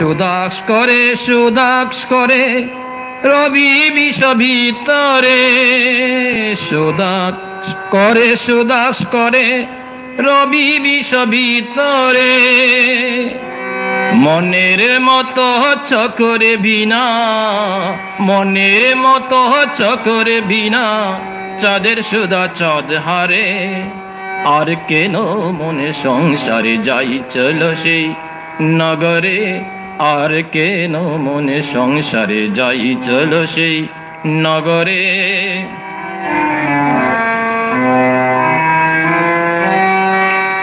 সুদাস করে রবি বিষ ভিতরে, সুদাস করে রবি বিষ ভিতরে। মনের মতো চকরে বিনা, মনের মতো চকরে বিনা, চাঁদের সুদা চাঁদ হারে। আর কেন মনে সংসারে যাই চলো সেই নগরে, আর কেন মনে সংসারে যাই চলো সেই নগরে।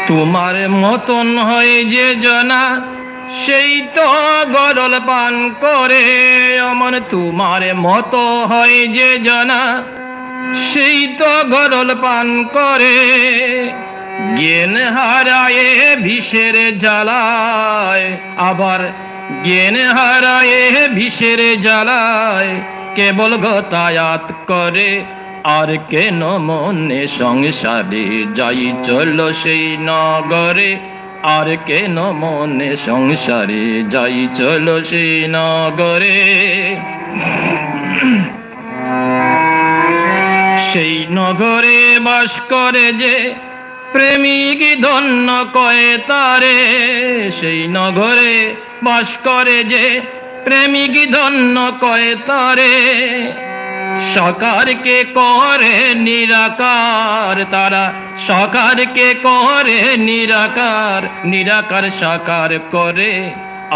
তোমার মতন হয় যে জনা, সেই তো গরল পান করে। অমন তোমার মতো হয় যে জনা, সেই তো গরল পান করে। জ্ঞান হারায়ে বিষের জ্বালায়, আবার জ্ঞান হারায়ে বিষের জ্বালায়, কেবল গতায়াত করে। আর কেন মনে সংসারে যাই চলো সেই নগরে, আর কেন মনে সংসারে যাই চলো সেই নগরে। সেই নগরে বাস করে যে প্রেমিক ধন্য কয়ে তারে, সেই নগরে বাস করে যে প্রেমিক ধন্য কয়ে তারে। সাকারকে করে নিরাকার তারা, সাকারকে করে নিরাকার, নিরাকার সাকার করে।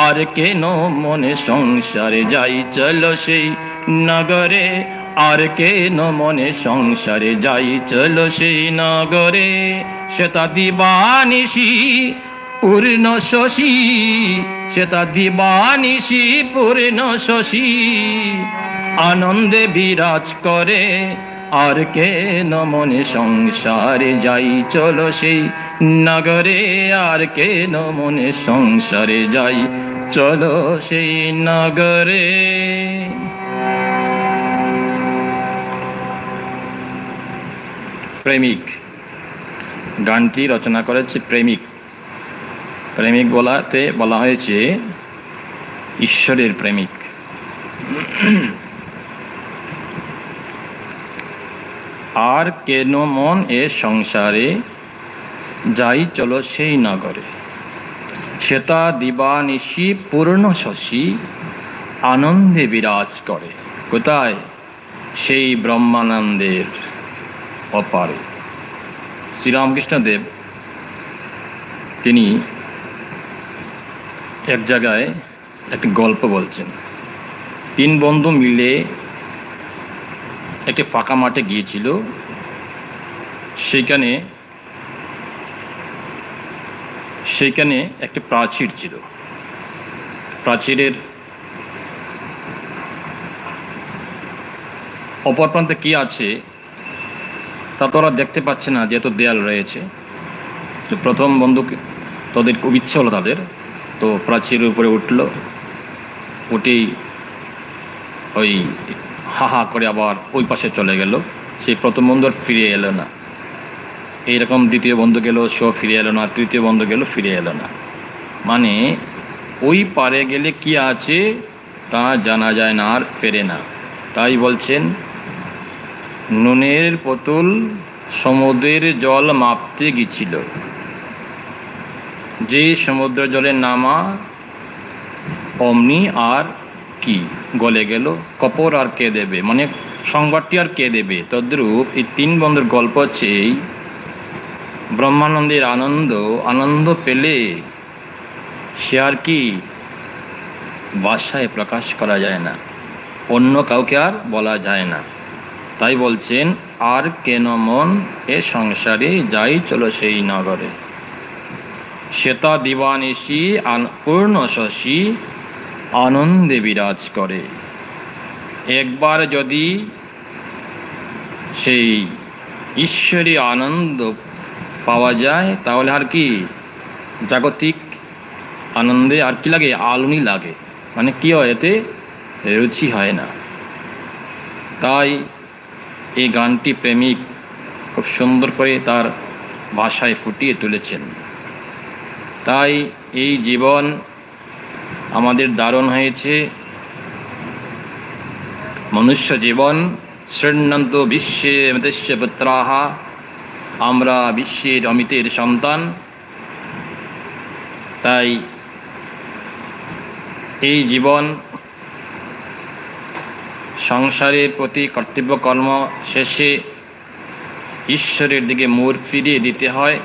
আর কেন মনে সংসারে যাই চলো সেই নগরে, আর কেন মনে সংসারে যাই চলো সেই নগরে। সেটা দিবানিশি পূর্ণ শশী, সেটা দিবানিশি পূর্ণ শশী, আনন্দে বিরাজ করে। আর কেন মনে সংসারে যাই চলো সেই নগরে, আর কেন মনে সংসারে যাই চলো সেই নগরে। প্রেমিক গানটি রচনা করেছে প্রেমিক। প্রেমিক বলা হয়েছে ঈশ্বরের প্রেমিক। আর কেন মন এ সংসারে যাই চলো সেই নগরে, সেটা দিবানিশি পূর্ণ শশী, আনন্দে বিরাজ করে। কোথায়? সেই ব্রহ্মানন্দের অপারে। শ্রীরামকৃষ্ণদেব তিনি এক জায়গায় একটি গল্প বলছেন। 3 বন্ধু মিলে একটি ফাঁকা মাঠে গিয়েছিল। সেইখানে একটি প্রাচীর ছিল। প্রাচীরের অপর প্রান্তে কি আছে তা তো ওরা দেখতে পাচ্ছে না, যেহেতু দেয়াল রয়েছে। তো প্রথম বন্ধুকে তাদের খুব ইচ্ছে হলো তাদের, তো প্রাচীরের উপরে উঠলো, উঠেই ওই হাহা করে আবার ওই পাশে চলে গেল। সেই প্রথম বন্ধু আর ফিরে এলো না। এইরকম দ্বিতীয় বন্ধু গেল, সেও ফিরে এলো না। তৃতীয় বন্ধু গেল, ফিরে এলো না। মানে ওই পারে গেলে কি আছে তা জানা যায় না, আর ফেরে না। তাই বলছেন, নুনের পুতুল সমুদ্রের জল মাপতে গিয়েছিল, যে সমুদ্র জলে নামা অমনি আর কি গলে গেল, কপর আর কে দেবে, মানে সংবাদটি আর কে দেবে। তদ্রূপ এই 3 বন্ধুর গল্প হচ্ছে এই, ব্রহ্মানন্দের আনন্দ পেলে সে আর কি ভাষায় প্রকাশ করা যায় না, অন্য কাউকে আর বলা যায় না। তাই বলছেন, আর কেন মন এ সংসারে যাই চলো সেই নগরে, শ্বেতা দিবানিশি পূর্ণ শশী, আনন্দে বিরাজ করে। একবার যদি সেই ঈশ্বরী আনন্দ পাওয়া যায়, তাহলে আর কি জাগতিক আনন্দে আর কি লাগে, আলুনি লাগে, মানে কি হয়, এতে রুচি হয় না। তাই এই গানটি প্রেমিক খুব সুন্দর করে তার ভাষায় ফুটিয়ে তুলেছেন। তাই এই জীবন আমাদের দারুণ হয়েছে মনুষ্য জীবন শৃণ্বন্ত বিশ্বে মৃতস্য পুত্রাহ, আমরা বিশ্বের অমিতের সন্তান। তাই এই জীবন সংসারের প্রতি কর্তব্য কর্ম শেষে ঈশ্বরের দিকে মুখ ফিরিয়ে দিতে হয়,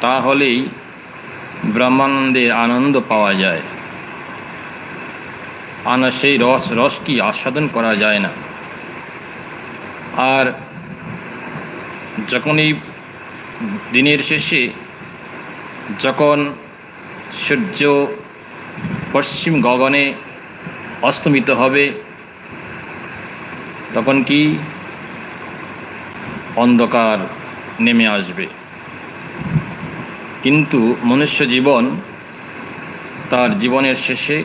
তাহলেই ব্রহ্মানন্দের আনন্দ পাওয়া যায়। সেই রস কি আস্বাদন করা যায় না। আর যখন এই দিনের শেষে যখন সূর্য পশ্চিম গগনে অস্তমিত হবে, তখন কি অন্ধকার নেমে আসবে। কিন্তু মনুষ্য জীবন তার জীবনের শেষে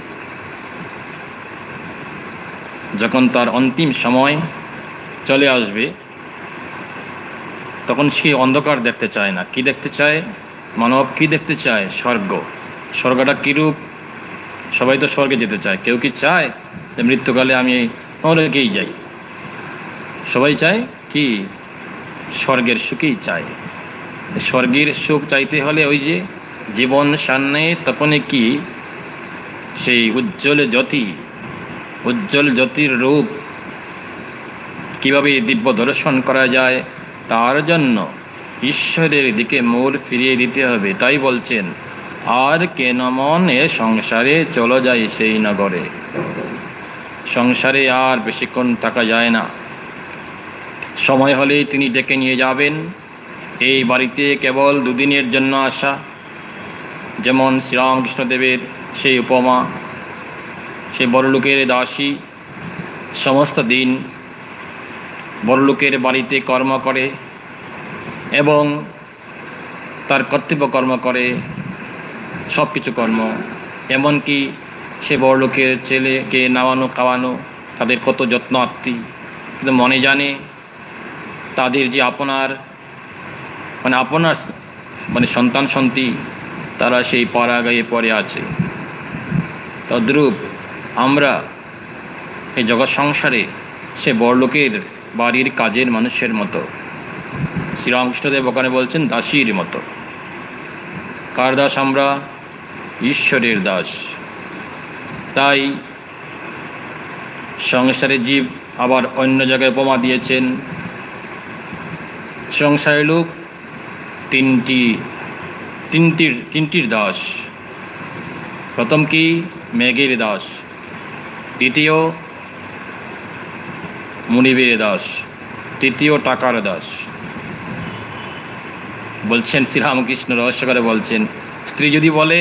যখন তার অন্তিম সময় চলে আসবে, তখন সে অন্ধকার দেখতে চায় না। কি দেখতে চায়? মানব কি দেখতে চায়? স্বর্গ। স্বর্গটা কীরূপ? সবাই তো স্বর্গে যেতে চায়। কেউ কি চায় যে মৃত্যুকালে আমি নরকেই যাই? সবাই চায় কি? স্বর্গের সুখেই চায়। স্বর্গের সুখ চাইতে হলে ওই যে জীবন সামনে, তখনই কি সেই উজ্জ্বল জ্যোতির রূপ কিভাবে দিব্য দর্শন করা যায়, তার জন্য ঈশ্বরের দিকে মুখ ফিরিয়ে দিতে হবে। তাই বলছেন, আর কেন মনে সংসারে চলে যায় সেই নগরে। সংসারে আর বেশিক্ষণ থাকা যায় না। সময় হলেই তিনি ডেকে নিয়ে যাবেন। এই বাড়িতে কেবল দুদিনের জন্য আসা, যেমন শ্রীরামকৃষ্ণদেবের সেই উপমা, সেই বড়লোকের দাসী সমস্ত দিন বড়লোকের বাড়িতে কর্ম করে এবং তার কর্তব্য কর্ম করে, সব কিছু কর্ম, এমনকি সে বড়লোকের ছেলেকে নাওয়ানো খাওয়ানো, তাদের কত যত্ন আত্মি, কিন্তু মনে জানে তাদের যে আপনার সন্তান সন্ততি, তারা সেই পরাগায়ে পড়ে আছে। তদ্রূপ আমরা এই জগৎ সংসারে সে বড়লোকের বাড়ির কাজের মানুষের মতো, শ্রীরামকৃষ্ণদেব ওখানে বলছেন দাসীর মতো। কার দাস আমরা? ঈশ্বরের দাস। তাই সংসারের জীব আবার অন্য জায়গায় উপমা দিয়েছেন, সংসারের লোক তিনটির দাস। প্রথম কি? মেঘের দাস। দ্বিতীয় মুনিবের দাস। তৃতীয় টাকার দাস। বলছেন শ্রীরামকৃষ্ণ রহস্য করে বলছেন, স্ত্রী যদি বলে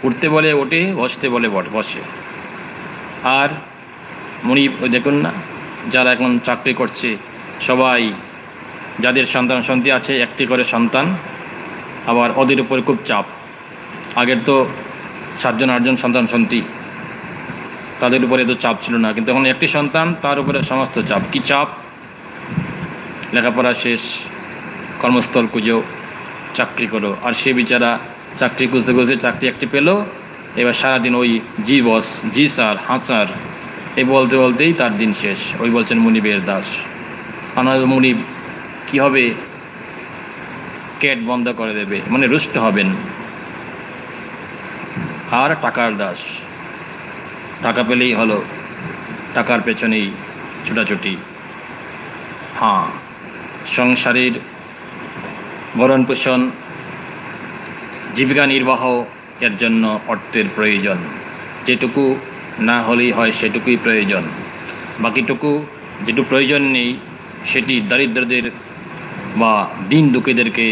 উঠতে বলে ওঠে, বসতে বলে বসে। আর মুনিব, দেখুন না, যারা এখন চাকরি করছে সবাই, যাদের সন্তান সন্ততি আছে, একটি করে সন্তান, আবার ওদের উপরে খুব চাপ। আগের তো 7জন 8জন সন্তান সন্ততি, তাদের উপরে এত চাপ ছিল না, কিন্তু এখন একটি সন্তান, তার উপরে সমস্ত চাপ। কি চাপ? লেখাপড়া শেষ, কর্মস্থল খুঁজো, চাকরি করো। আর সে বিচারা চাকরি খুঁজতে খুঁজতে চাকরি একটি পেলো, এবার সারাদিন ওই জি বস, জি স্যার, হ্যাঁ স্যার, এই বলতে বলতেই তার দিন শেষ। ওই বলছেন মুনিবের দাস। মুনিব কি হবে? ক্যাট বন্ধ করে দেবে, মানে রুষ্ট হবেন। আর টাকার দাস, টাকা পেলেই হলো, টাকার পেছনেই ছুটাছুটি। হ্যাঁ, সংসারের ভরণ পোষণ, জীবিকা নির্বাহ, এর জন্য অর্থের প্রয়োজন। যেটুকু না হলেই হয় সেটুকুই প্রয়োজন। বাকিটুকু যেটুকু প্রয়োজন নেই, সেটি দরিদ্রদের বা দিন দুঃখীদেরকে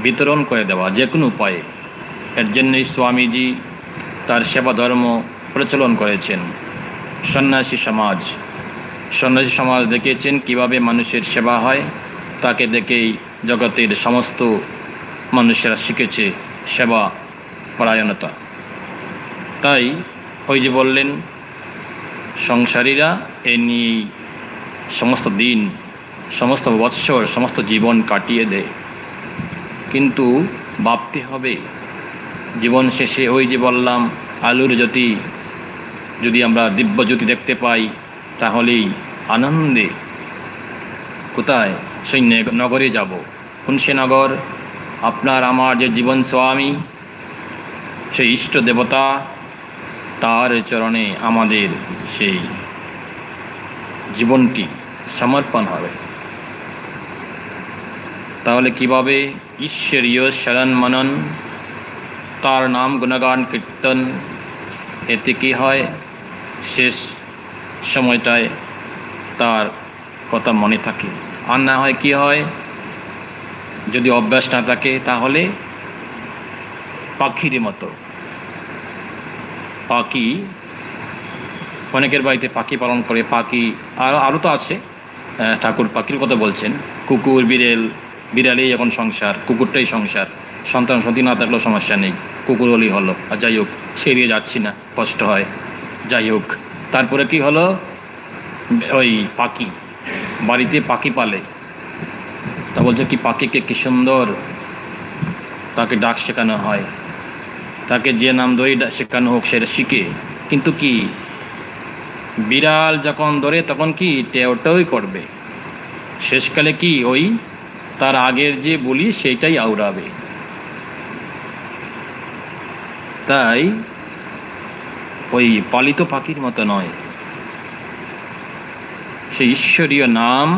বিতরণ করে দেওয়া যে কোনো উপায়ে। এর জন্যই স্বামীজি তার সেবা ধর্ম প্রচলন করেছেন। সন্ন্যাসী সমাজ দেখিয়েছেন কিভাবে মানুষের সেবা হয়, তাকে দেখেই জগতের সমস্ত মানুষেরা শিখেছে সেবা পরায়ণতা। তাই ওই যে বললেন, সংসারীরা এ নিয়েই সমস্ত দিন, সমস্ত বৎসর, সমস্ত জীবন কাটিয়ে দেয়। কিন্তু ভাবতে হবে জীবন শেষে, ওই যে বললাম আলোর জ্যোতি যদি আমরা দিব্য জ্যোতি দেখতে পাই তাহলেই আনন্দে কোথায় সেই নগরে যাব। কোন সে নগর? আপনার আমার যে জীবন স্বামী, সেই ইষ্ট দেবতা, তার চরণে আমাদের সেই জীবনটি সমর্পণ হবে। তাহলে কিভাবে? ঈশ্বরীয় শরণ মনন, তার নাম গুণগান কীর্তন, এতে কি হয়? শেষ সময়টায় তার কথা মনে থাকে। আর না হয় কি হয়? যদি অভ্যাস না থাকে তাহলে পাখির মতো। পাখি, অনেকের বাড়িতে পাখি পালন করে। পাখি আরও তো আছে, ঠাকুর পাখির কথা বলছেন। কুকুর, বিড়ালেই এখন সংসার, কুকুরটাই সংসার। সন্তান সন্ততি না থাকলেও সমস্যা নেই, কুকুর হলেই হলো। আর যাই হোক, সেরিয়ে যাচ্ছি না, কষ্ট হয়। যাই হোক, তারপরে কি হলো? ওই পাখি, বাড়িতে পাখি পালে। তা বলছে কি পাখিকে কি সুন্দর তাকে ডাক শেখানো হয়, তাকে যে নাম ধরেই শেখানো হোক সেটা শিখে। কিন্তু কি বিড়াল যখন ধরে তখন কি টেওটাই করবে, শেষকালে কি ওই তার আগের যে বলি সেইটাই আওড়াবে। তাই ওই পালিত পাখির মতো নয়, সেই ঈশ্বরীয় নাম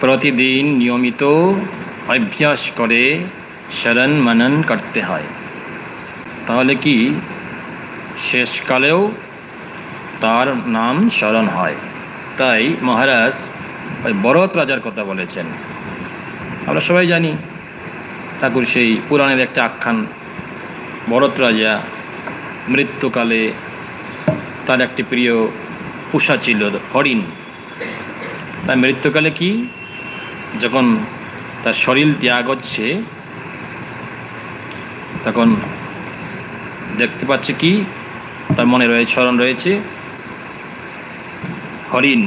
প্রতিদিন নিয়মিত অভ্যাস করে শরণ মনন করতে হয়। তাহলে কি শেষকালেও তার নাম স্মরণ হয়। তাই মহারাজ ওই ভরত রাজার কথা বলেছেন। আমরা সবাই জানি, ঠাকুর সেই পুরাণের একটা আখ্যান। ভরত রাজা মৃত্যুকালে তার একটি প্রিয় পোষা ছিল হরিণ। তাই মৃত্যুকালে কি, যখন তার শরীর ত্যাগ হচ্ছে, তখন দেখতে পাচ্ছে কি, তার মনে রয়েছে, স্মরণ রয়েছে হরিণ।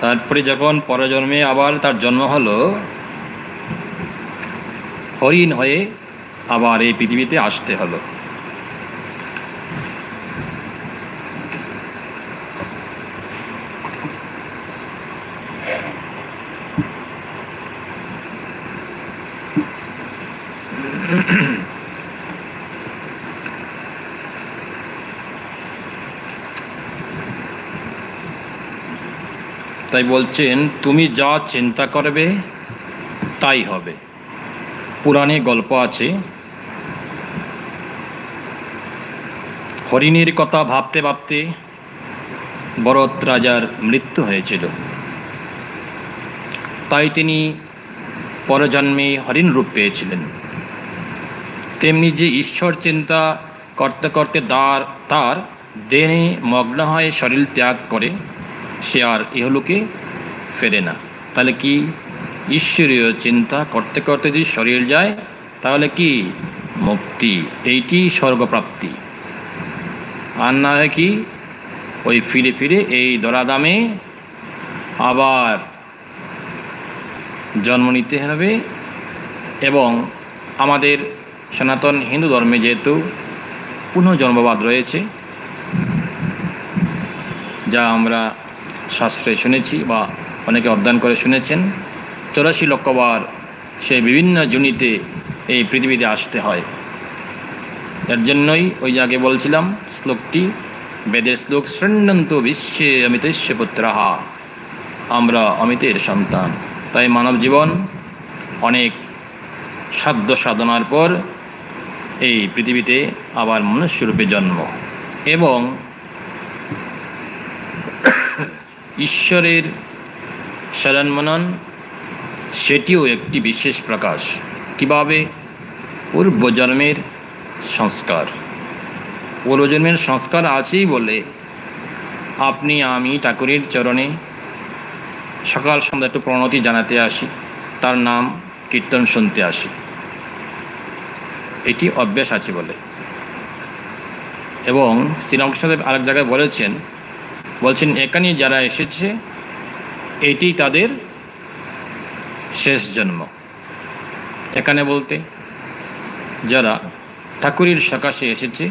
তারপরে যখন পরজন্মে আবার তার জন্ম হলো, হরিণ হয়ে আবার এই পৃথিবীতে আসতে হলো। তাই বলছেন, তুমি যা চিন্তা করবে তাই হবে। পুরাণে গল্প আছে, হরিণের কথা ভাবতে ভাবতে ভরত রাজার মৃত্যু হয়েছিল। তাই তিনি পরজন্মে হরিণ রূপ পেয়েছিলেন। তেমনি যে ঈশ্বর চিন্তা করতে করতে তার দেহে মগ্ন হয়ে শরীর ত্যাগ করে, সে আর ইহলোকে ফেরে না। তাহলে কি ঈশ্বরীয় চিন্তা করতে করতে যদি শরীর যায় তাহলে কি মুক্তি, এইটি স্বর্গপ্রাপ্তি। আর না হয় কি ওই ফিরে ফিরে এই দরাদামে আবার জন্ম নিতে হবে। এবং আমাদের সনাতন হিন্দু ধর্মে যেহেতু পুনর্জন্মবাদ রয়েছে, যা আমরা শাস্ত্রে শুনেছি বা অনেকে অধ্যয়ন করে শুনেছেন, 84 লক্ষবার সেই বিভিন্ন জনিতে এই পৃথিবীতে আসতে হয়। এর জন্যই ওই আগে বলছিলাম শ্লোকটি, বেদের শ্লোক, শৃণ্বন্তু বিশ্বে অমিতস্য পুত্রাহা, আমরা অমিতের সন্তান। তাই মানব জীবন অনেক সাধ্য সাধনার পর এই পৃথিবীতে আবার মনুষ্যরূপে জন্ম, এবং ঈশ্বরের শরণ মনন সেটিও একটি বিশেষ প্রকাশ। কিভাবে? পূর্বজন্মের সংস্কার। পূর্বজন্মের সংস্কার আছেই বলে আপনি আমি ঠাকুরের চরণে সকাল সন্ধ্যা একটু প্রণতি জানাতে আসি, তার নাম কীর্তন শুনতে আসি, এটি অভ্যাস আছে বলে। এবং শ্রীরামকৃষ্ণদেব আরেক জায়গায় বলছেন এখানে যারা এসেছে এটি তাদের শেষ জন্ম। এখানে বলতে যারা ঠাকুরের সকাশে এসেছে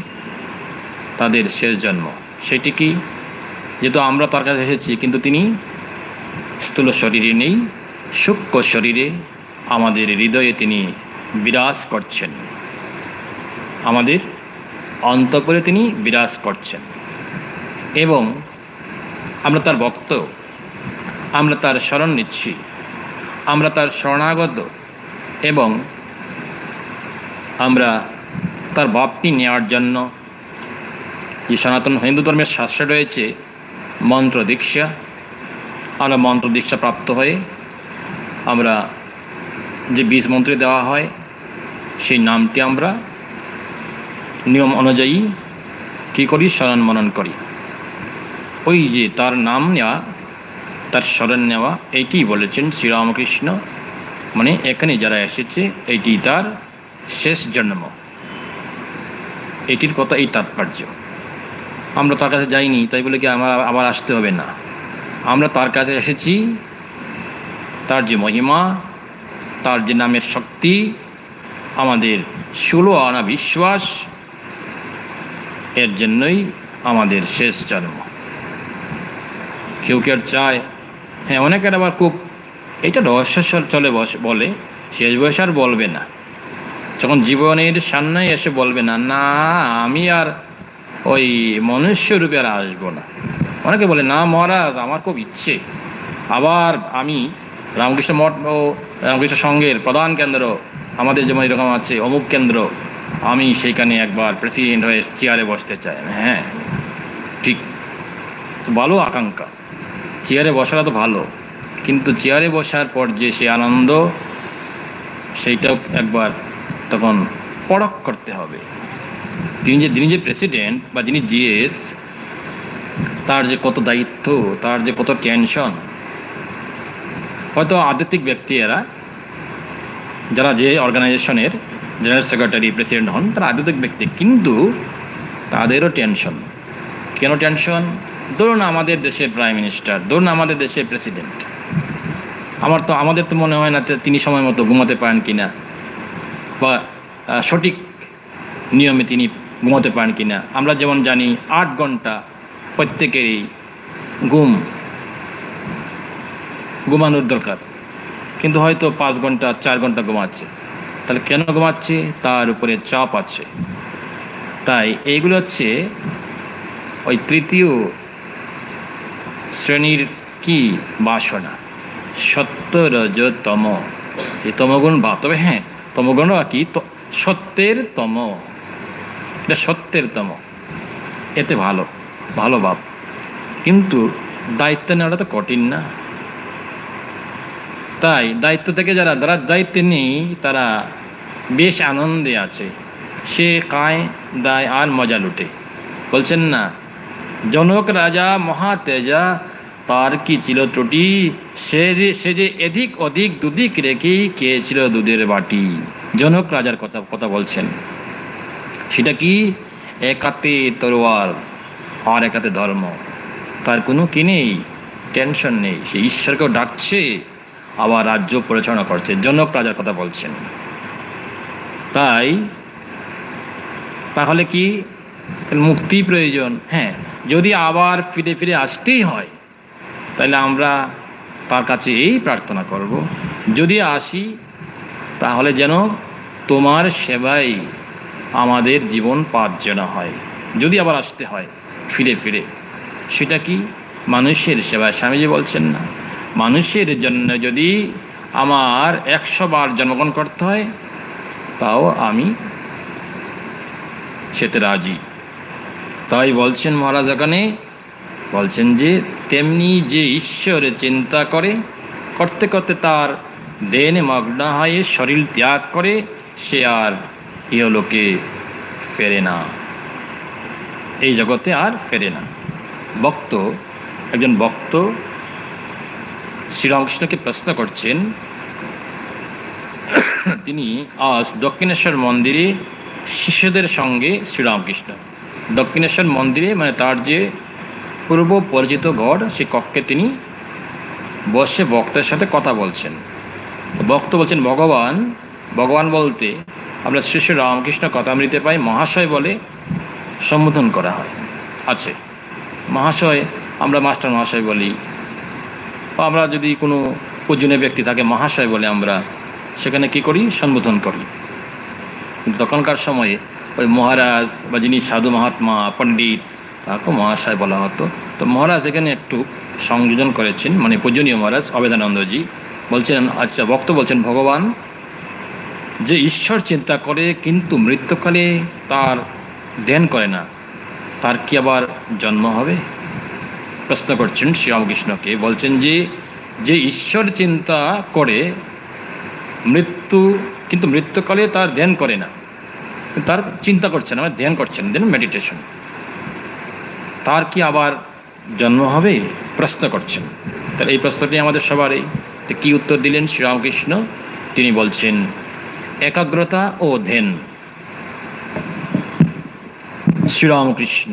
তাদের শেষ জন্ম। সেটি কি? যেহেতু আমরা তার কাছে এসেছি, কিন্তু তিনি স্থূল শরীরে নেই, সূক্ষ্ম শরীরে আমাদের হৃদয়ে তিনি বিরাজ করছেন, আমাদের অন্তঃপুরে তিনি বিরাজ করছেন। এবং আমরা তার ভক্ত, আমরা তার শরণ নিচ্ছি, আমরা তার শরণাগত, এবং আমরা তার ভাবটি নেওয়ার জন্য যে সনাতন হিন্দু ধর্মের শাস্ত্রে রয়েছে মন্ত্র দীক্ষা, আমরা মন্ত্র দীক্ষা প্রাপ্ত হয়ে আমরা যে বীজ মন্ত্রে দেওয়া হয় সেই নামটি আমরা নিয়ম অনুযায়ী কী করি? স্মরণ মনন করি। ওই যে তার নাম নেওয়া, তার স্মরণ নেওয়া, এইটি বলেছেন শ্রীরামকৃষ্ণ, মানে এখানে যারা এসেছে এইটি তার শেষ জন্ম, এটির কথা, এই তাৎপর্য। আমরা তার কাছে যাইনি তাই বলে কি আমার আবার আসতে হবে না। আমরা তার কাছে এসেছি, তার যে মহিমা, তার যে নামের শক্তি, আমাদের ষোলো আনা বিশ্বাস, এর জন্যই আমাদের শেষ জন্ম। কেউ কেউ চায়, হ্যাঁ, অনেকের আবার খুব এটা রহস্যস্বর চলে বলে, শেষ বয়স আর বলবে না, যখন জীবনের সামনে এসে বলবে না, না আমি আর ওই মনুষ্য রূপে আর আসবো না। অনেকে বলে, না মহারাজ আমার খুব ইচ্ছে, আবার আমি রামকৃষ্ণ মঠ ও রামকৃষ্ণ সংঘের প্রধান কেন্দ্র আমাদের যেমন এরকম আছে অমুক কেন্দ্র, আমি সেইখানে একবার প্রেসিডেন্ট হয়ে চেয়ারে বসতে চাই। হ্যাঁ ঠিক, ভালো আকাঙ্ক্ষা, চেয়ারে বসাটা তো ভালো, কিন্তু চেয়ারে বসার পর যে সে আনন্দ, সেইটাও একবার তখন পরখ করতে হবে। যিনি যে প্রেসিডেন্ট বা যিনি জিএস, তার যে কত দায়িত্ব, তার যে কত টেনশন। হয়তো আধ্যাত্মিক ব্যক্তি এরা, যারা যে অর্গানাইজেশনের জেনারেল সেক্রেটারি প্রেসিডেন্ট হন, তারা আধ্যাত্মিক ব্যক্তি, কিন্তু তাদেরও টেনশন। কেন টেনশন? ধরুন আমাদের দেশের প্রাইম মিনিস্টার, ধরুন আমাদের দেশের প্রেসিডেন্ট, আমাদের তো মনে হয় না তিনি সময় মতো ঘুমাতে পারেন কিনা, বা সঠিক নিয়মে তিনি ঘুমাতে পারেন কিনা। আমরা যেমন জানি 8 ঘন্টা প্রত্যেকেরই ঘুমানোর দরকার, কিন্তু হয়তো 5 ঘন্টা 4 ঘন্টা ঘুমাচ্ছে। তাহলে কেন ঘুমাচ্ছে? তার উপরে চাপ আছে। তাই এইগুলো হচ্ছে ওই তৃতীয় শ্রেণীর কি বাসনা, সত্য রজ তম, এই তমগুণ ভাব। তবে হ্যাঁ, তমগুণ কি? সত্যের তম, এটা সত্যের তম, এতে ভালো ভালো ভাব। কিন্তু দায়িত্ব নেওয়াটা তো কঠিন না। তাই দায়িত্ব থেকে যারা দায়িত্বে নেই তারা বেশ আনন্দে আছে, সে কায় দায় আর মজা লুটে। বলছেন না, জনক রাজা মহাতেজা, তার কি ছিল ত্রুটি, সে যে এদিক ওদিক দুদিক রেখেই খেয়েছিল দুধের বাটি। জনক রাজার কথা বলছেন। সেটা কি? একাতে তরোয়াল আর একাতে ধর্ম। তার কোনো কি নেই, টেনশন নেই, সে ঈশ্বরকেও ডাকছে আবার রাজ্য পরিচালনা করছে। জনক রাজার কথা বলছেন। তাহলে কি মুক্তি প্রয়োজন? হ্যাঁ, যদি আবার ফিরে ফিরে আসতেই হয় তাহলে আমরা তার কাছে এই প্রার্থনা করব, যদি আসি তাহলে যেন তোমার সেবাই আমাদের জীবন পার যেন হয়। যদি আবার আসতে হয় ফিরে ফিরে, সেটা কি? মানুষের সেবায়। স্বামীজি বলছেন না, মানুষের জন্য যদি আমার 100 বার জন্মগ্রহণ করতে হয় তাও আমি সেতে রাজি। তাই বলছেন মহারাজ এখানে, বলছেন যে তেমনি যে ঈশ্বরের চিন্তা করতে করতে তার দেনে মগ্ন হয়ে শরীর ত্যাগ করে, সে আর ইহলোকে ফেরে না, এই জগতে আর ফেরে না। একজন ভক্ত শ্রীরামকৃষ্ণকে প্রশ্ন করছেন। তিনি আজ দক্ষিণেশ্বর মন্দিরে শিষ্যদের সঙ্গে, শ্রীরামকৃষ্ণ দক্ষিণেশ্বর মন্দিরে, মানে তার যে পূর্ব পরিচিত ঘর, সে কক্ষে তিনি বসে ভক্তের সাথে কথা বলছেন। ভক্ত বলছেন, ভগবান ভগবান বলতে আমরা শ্রী শ্রী রামকৃষ্ণ কথামৃতে পাই মহাশয় বলে সম্বোধন করা হয় আছে। মহাশয় আমরা মাস্টার মহাশয় বলি, বা আমরা যদি কোনো পূজনীয় ব্যক্তি থাকে মহাশয় বলে আমরা সেখানে কি করি, সম্বোধন করি। কিন্তু তখনকার সময়ে ওই মহারাজ বা যিনি সাধু মহাত্মা পণ্ডিত তাকে মহাশয় বলা হতো। তো মহারাজ এখানে একটু সংযোজন করেছেন, মানে পূজনীয় মহারাজ অবেদানন্দজি বলছেন, আচ্ছা ভক্ত বলছেন ভগবান যে ঈশ্বর চিন্তা করে কিন্তু মৃত্যুকালে তার ধ্যান করে না, তার কি আবার জন্ম হবে? প্রশ্ন করছেন শ্রীরামকৃষ্ণকে, বলছেন যে যে ঈশ্বর চিন্তা করে কিন্তু মৃত্যুকালে তার ধ্যান করে না, তার চিন্তা করছেন, আমার ধ্যান করছেন, দেন মেডিটেশন, তার কি আবার জন্ম হবে? প্রশ্ন করছেন। তাহলে এই প্রশ্নটি আমাদের সবারই। তো কী উত্তর দিলেন শ্রীরামকৃষ্ণ? তিনি বলছেন একাগ্রতা ও ধ্যান। শ্রীরামকৃষ্ণ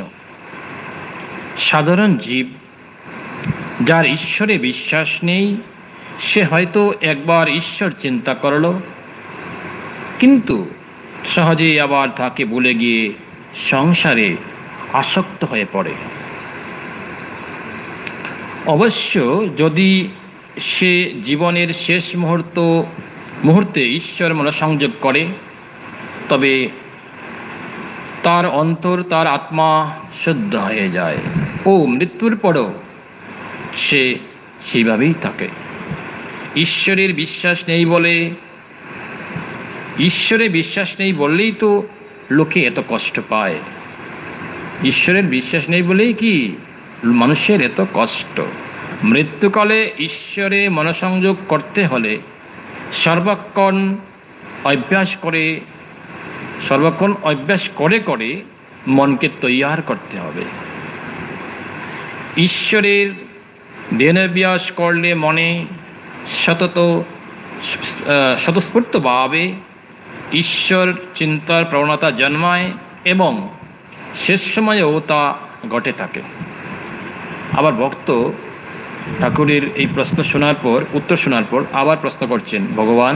সাধারণ জীব যার ঈশ্বরে বিশ্বাস নেই সে হয়তো একবার ঈশ্বর চিন্তা করল, কিন্তু সহজেই আবার তাকে ভুলে গিয়ে সংসারে আসক্ত হয়ে পড়ে। অবশ্য যদি সে জীবনের শেষ মুহূর্তে ঈশ্বর মনোসংযোগ করে তবে তার অন্তর, তার আত্মা শুদ্ধ হয়ে যায় ও মৃত্যুর পরও সে সেইভাবেই থাকে। ঈশ্বরে বিশ্বাস নেই বললেই তো লোকে এত কষ্ট পায়। ঈশ্বরের বিশ্বাস নেই বলেই কি মানুষের এত কষ্ট। মৃত্যুকালে ঈশ্বরে মনোসংযোগ করতে হলে সর্বক্ষণ অভ্যাস করে মনকে তৈয়ার করতে হবে। ঈশ্বরের ধ্যানাভ্যাস করলে মনে স্বতঃস্ফূর্তভাবে ঈশ্বর চিন্তার প্রবণতা জন্মায় এবং শেষ সময়েও তা ঘটে থাকে। আবার ভক্ত ঠাকুরের এই উত্তর শোনার পর আবার প্রশ্ন করছেন, ভগবান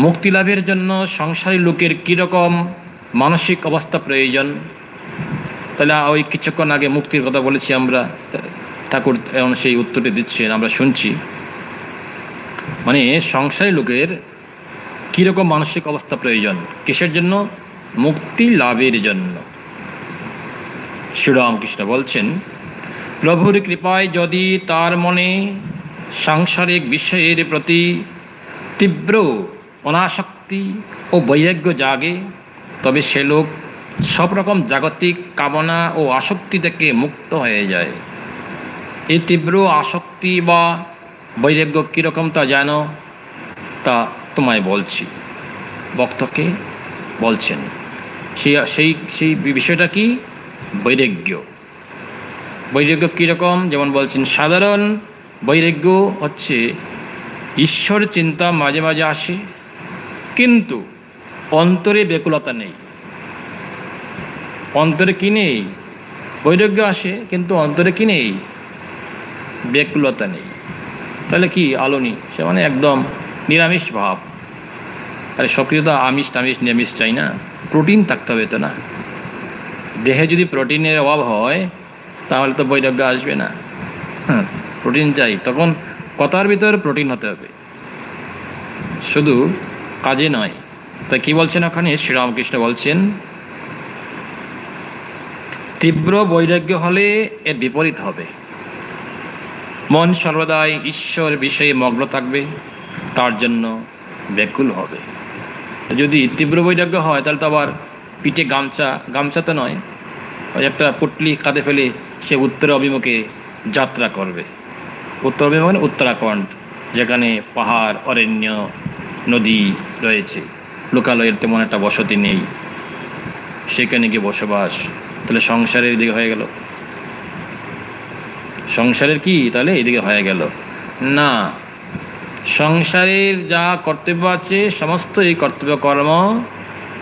মুক্তি লাভের জন্য সংসারী লোকের কীরকম মানসিক অবস্থা প্রয়োজন? তাহলে ওই কিছুক্ষণ আগে মুক্তির কথা বলেছি আমরা, ঠাকুর এখন সেই উত্তরটি দিচ্ছেন, আমরা শুনছি। মানে সংসারী লোকের কীরকম মানসিক অবস্থা প্রয়োজন, কিসের জন্য? মুক্তি লাভের জন্য। শ্রীরামকৃষ্ণ বলছেন, প্রভুর কৃপায় যদি তার মনে সাংসারিক বিষয়ের প্রতি তীব্র অনাসক্তি ও বৈরাগ্য জাগে তবে সে লোক সব রকম জাগতিক কামনা ও আসক্তি থেকে মুক্ত হয়ে যায়। এই তীব্র আসক্তি বা বৈরাগ্য কীরকম তা জানো? তা তোমায় বলছি। ভক্তকে বলছেন সেই বিষয়টা কি? বৈরাগ্য কীরকম? যেমন বলছেন, সাধারণ বৈরাগ্য হচ্ছে ঈশ্বর চিন্তা মাঝে মাঝে আসে কিন্তু অন্তরে ব্যাকুলতা নেই। অন্তরে কি নেই? বৈরাগ্য আসে কিন্তু অন্তরে কি নেই? ব্যাকুলতা নেই। তাহলে কি আলোনি? সে মানে একদম নিরামিষ ভাব। আরে সক্রিয়তা আমিষ নিরামিষ চাই না, প্রোটিন থাকতে হবে তো না। দেহে যদি প্রোটিনের অভাব হয় তাহলে তো বৈরাগ্য আসবে না। প্রোটিন চাই, তখন কথার ভিতর প্রোটিন হতে হবে, শুধু কাজে নয়। তাই কি বলছেন ওখানে? শ্রীরামকৃষ্ণ বলছেন, তীব্র বৈরাগ্য হলে এর বিপরীত হবে। মন সর্বদাই ঈশ্বর বিষয়ে মগ্ন থাকবে, তার জন্য ব্যাকুল হবে। যদি তীব্র বৈরাগ্য হয় তাহলে তো আবার পিঠে গামছা তো নয়, ওই একটা পুটলি কাঁধে ফেলে সে উত্তর অভিমুখে যাত্রা করবে। উত্তর অভিমুখে মানে উত্তরাখণ্ড, যেখানে পাহাড়, অরণ্য, নদী রয়েছে, লোকালয়ের তেমন একটা বসতি নেই, সেখানে গিয়ে বসবাস। তাহলে সংসারের দিকে হয়ে গেল, সংসারের কি তাহলে এদিকে হয়ে গেল না। সংসারের যা কর্তব্য আছে সমস্ত এই কর্তব্য কর্ম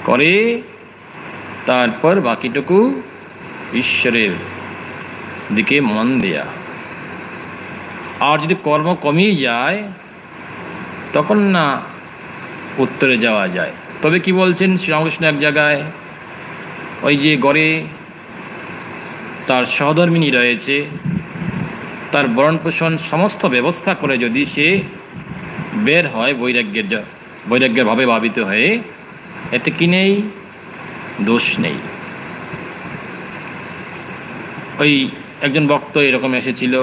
করে তারপর বাকিটুকু ঈশ্বরের দিকে মন দেয়া। আর যদি কর্ম কমিয়ে যায় তখন না উত্তরে যাওয়া যায়। তবে কি বলছেন শ্রীরামকৃষ্ণ এক জায়গায়, ওই যে গড়ে তার সহধর্মিণী রয়েছে, তার ভরণ পোষণ সমস্ত ব্যবস্থা করে যদি সে বের হয় বৈরাগ্যের ভাবে ভাবিত হয়ে, এতে কি নেই? দোষ নেই। ওই একজন ভক্ত এরকম এসেছিল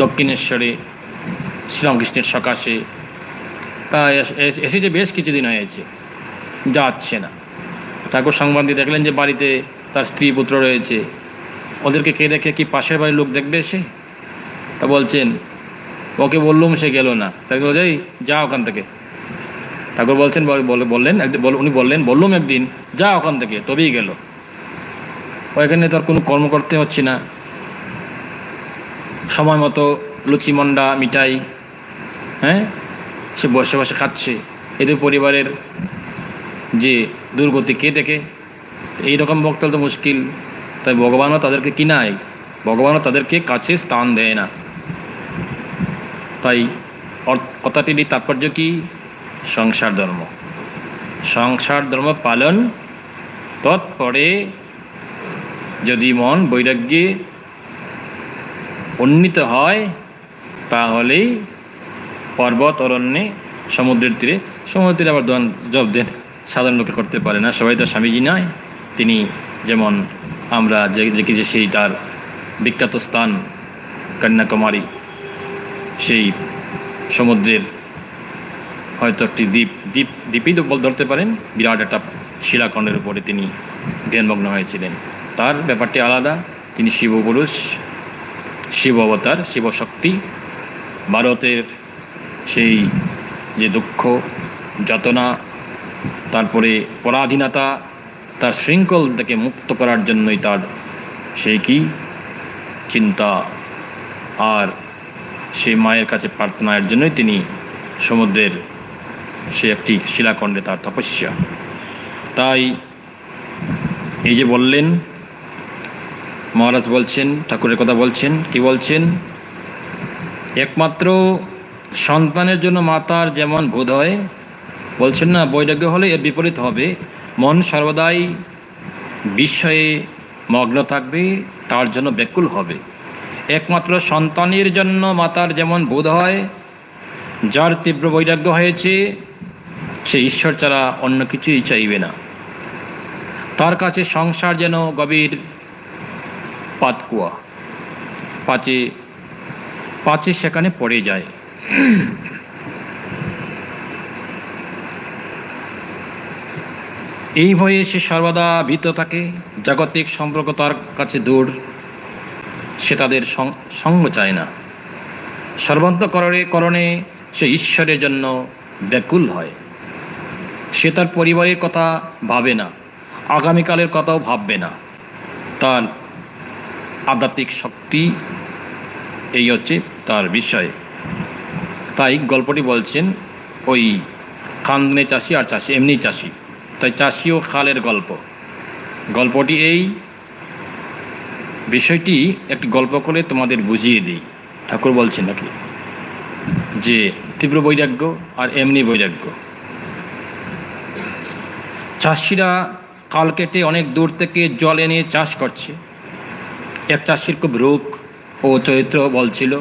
দক্ষিণেশ্বরে শ্রীরামকৃষ্ণের সকাশে, তা এসেছে বেশ কিছুদিন হয়েছে, যাচ্ছে না। ঠাকুর সংবাদে দেখলেন যে বাড়িতে তার স্ত্রী পুত্র রয়েছে, ওদেরকে কে দেখে কি পাশের বাড়ির লোক দেখবে এসে? তা বলছেন ওকে বললুম, সে গেল না। তাকে বলছে এই যা ওখান থেকে। ঠাকুর বলছেন উনি বললেন বললুম একদিন, যা ওখান থেকে, তবেই গেল। ওইখানে তো আর কোনো কর্ম করতে হচ্ছে না, সময় মতো লুচি মন্ডা মিঠাই, হ্যাঁ, সে বসে বসে খাচ্ছে। এদের পরিবারের যে দুর্গতি কে দেখে? এইরকম ভক্ত তো মুশকিল। তাই ভগবানও তাদেরকে কিনায়, ভগবানও তাদেরকে কাছে স্থান দেয় না। তাই কথাটির তাৎপর্য কি? সংসার ধর্ম, সংসার ধর্ম পালন, তৎপরে যদি মন বৈরাগ্যে উন্নীত হয়, তাহলেই পর্বত অরণ্যে সমুদ্রের তীরে, সমুদ্রের তীরে আবার জব দেন, সাধারণ লোকে করতে পারে না, সবাই তো স্বামীজি নয়। তিনি যেমন আমরা যে সেই তার বিখ্যাত স্থান কন্যাকুমারী, সেই সমুদ্রের হয়তো একটি দ্বীপই তো ধরতে পারেন, বিরাট একটা শিলাখণ্ডের উপরে তিনি ধ্যানমগ্ন হয়েছিলেন। তার ব্যাপারটি আলাদা। তিনি শিবপুরুষ, শিব অবতার, শিবশক্তি। ভারতের সেই যে দুঃখ যাতনা, তারপরে পরাধীনতা, তার শৃঙ্খল থেকে মুক্ত করার জন্যই তার সেই কি চিন্তা, আর সেই মায়ের কাছে প্রার্থনার জন্যই তিনি সমুদ্রের সে একটি শিলাখণ্ডে তার তপস্যা। তাই এই যে বললেন, মহারাজ বলছেন, ঠাকুরের কথা বলছেন, কি বলছেন? একমাত্র সন্তানের জন্য মাতার যেমন বোধ হয়, বলছেন না, বৈরাগ্য হলে এর বিপরীত হবে। মন সর্বদাই বিস্ময়ে মগ্ন থাকবে, তার জন্য ব্যাকুল হবে। একমাত্র সন্তানের জন্য মাতার যেমন বোধ হয়, যার তীব্র বৈরাগ্য হয়েছে, সে ঈশ্বর ছাড়া অন্য কিছুই চাইবে না। তার কাছে সংসার যেন গভীর পাতকুয়া, পাচে সেখানে পড়ে যায়। এই ভয়ে সে সর্বদা ভীত থাকে। জাগতিক সম্পর্ক তার কাছে দূর, সে তাদের সঙ্গ চায় না। সর্বান্তঃকরণে সে ঈশ্বরের জন্য ব্যাকুল হয়। সে তার পরিবারের কথা ভাবে না, আগামীকালের কথাও ভাববে না। তার আধ্যাত্মিক শক্তি এই হচ্ছে তার বিষয়। তাই গল্পটি বলছেন ওই খানদানি চাষি আর চাষি এমনি চাষি, তাই চাষি ও খালের গল্পটি এই বিষয়টি একটি গল্প করে তোমাদের বুঝিয়ে দিই। ঠাকুর বলছেন নাকি যে তীব্র বৈরাগ্য আর এমনি বৈরাগ্য। চাষিরা খাল কেটে অনেক দূর থেকে জল এনে চাষ করছে। এক চাষির খুব রোগ ও চরিত্র বলছিল।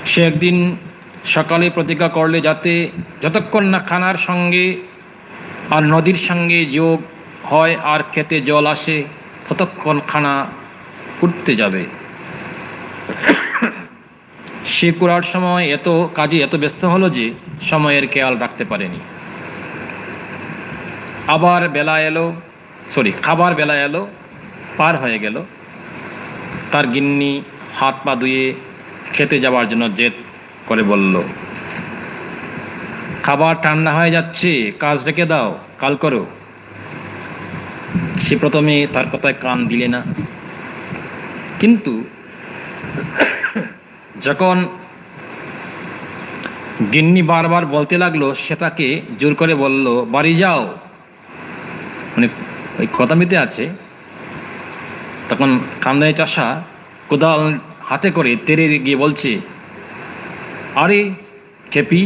সে একদিন সকালে প্রতিজ্ঞা করলে যাতে যতক্ষণ না খানার সঙ্গে আর নদীর সঙ্গে যোগ হয় আর খেতে জল আসে, ততক্ষণ খানা কুটতে যাবে। সে কুড়ার সময় কাজে এত ব্যস্ত হলো যে সময়ের খেয়াল রাখতে পারেনি। খাবার বেলা এলো, পার হয়ে গেল। তার গিন্নি হাত পা ধুয়ে খেতে যাওয়ার জন্য জেদ করে বলল, খাবার ঠান্ডা হয়ে যাচ্ছে, কাজ রেখে দাও, কাল করো। সে প্রথমে তার কথায় কান দিলে না, কিন্তু যখন গিন্নি বারবার বলতে লাগলো, সেটাকে জোর করে বলল, বাড়ি যাও। মানে ওই কথামিতে আছে। তখন খানদানি চাষা কোদাল হাতে করে তেড়ে গিয়ে বলছে, আরে খেপি,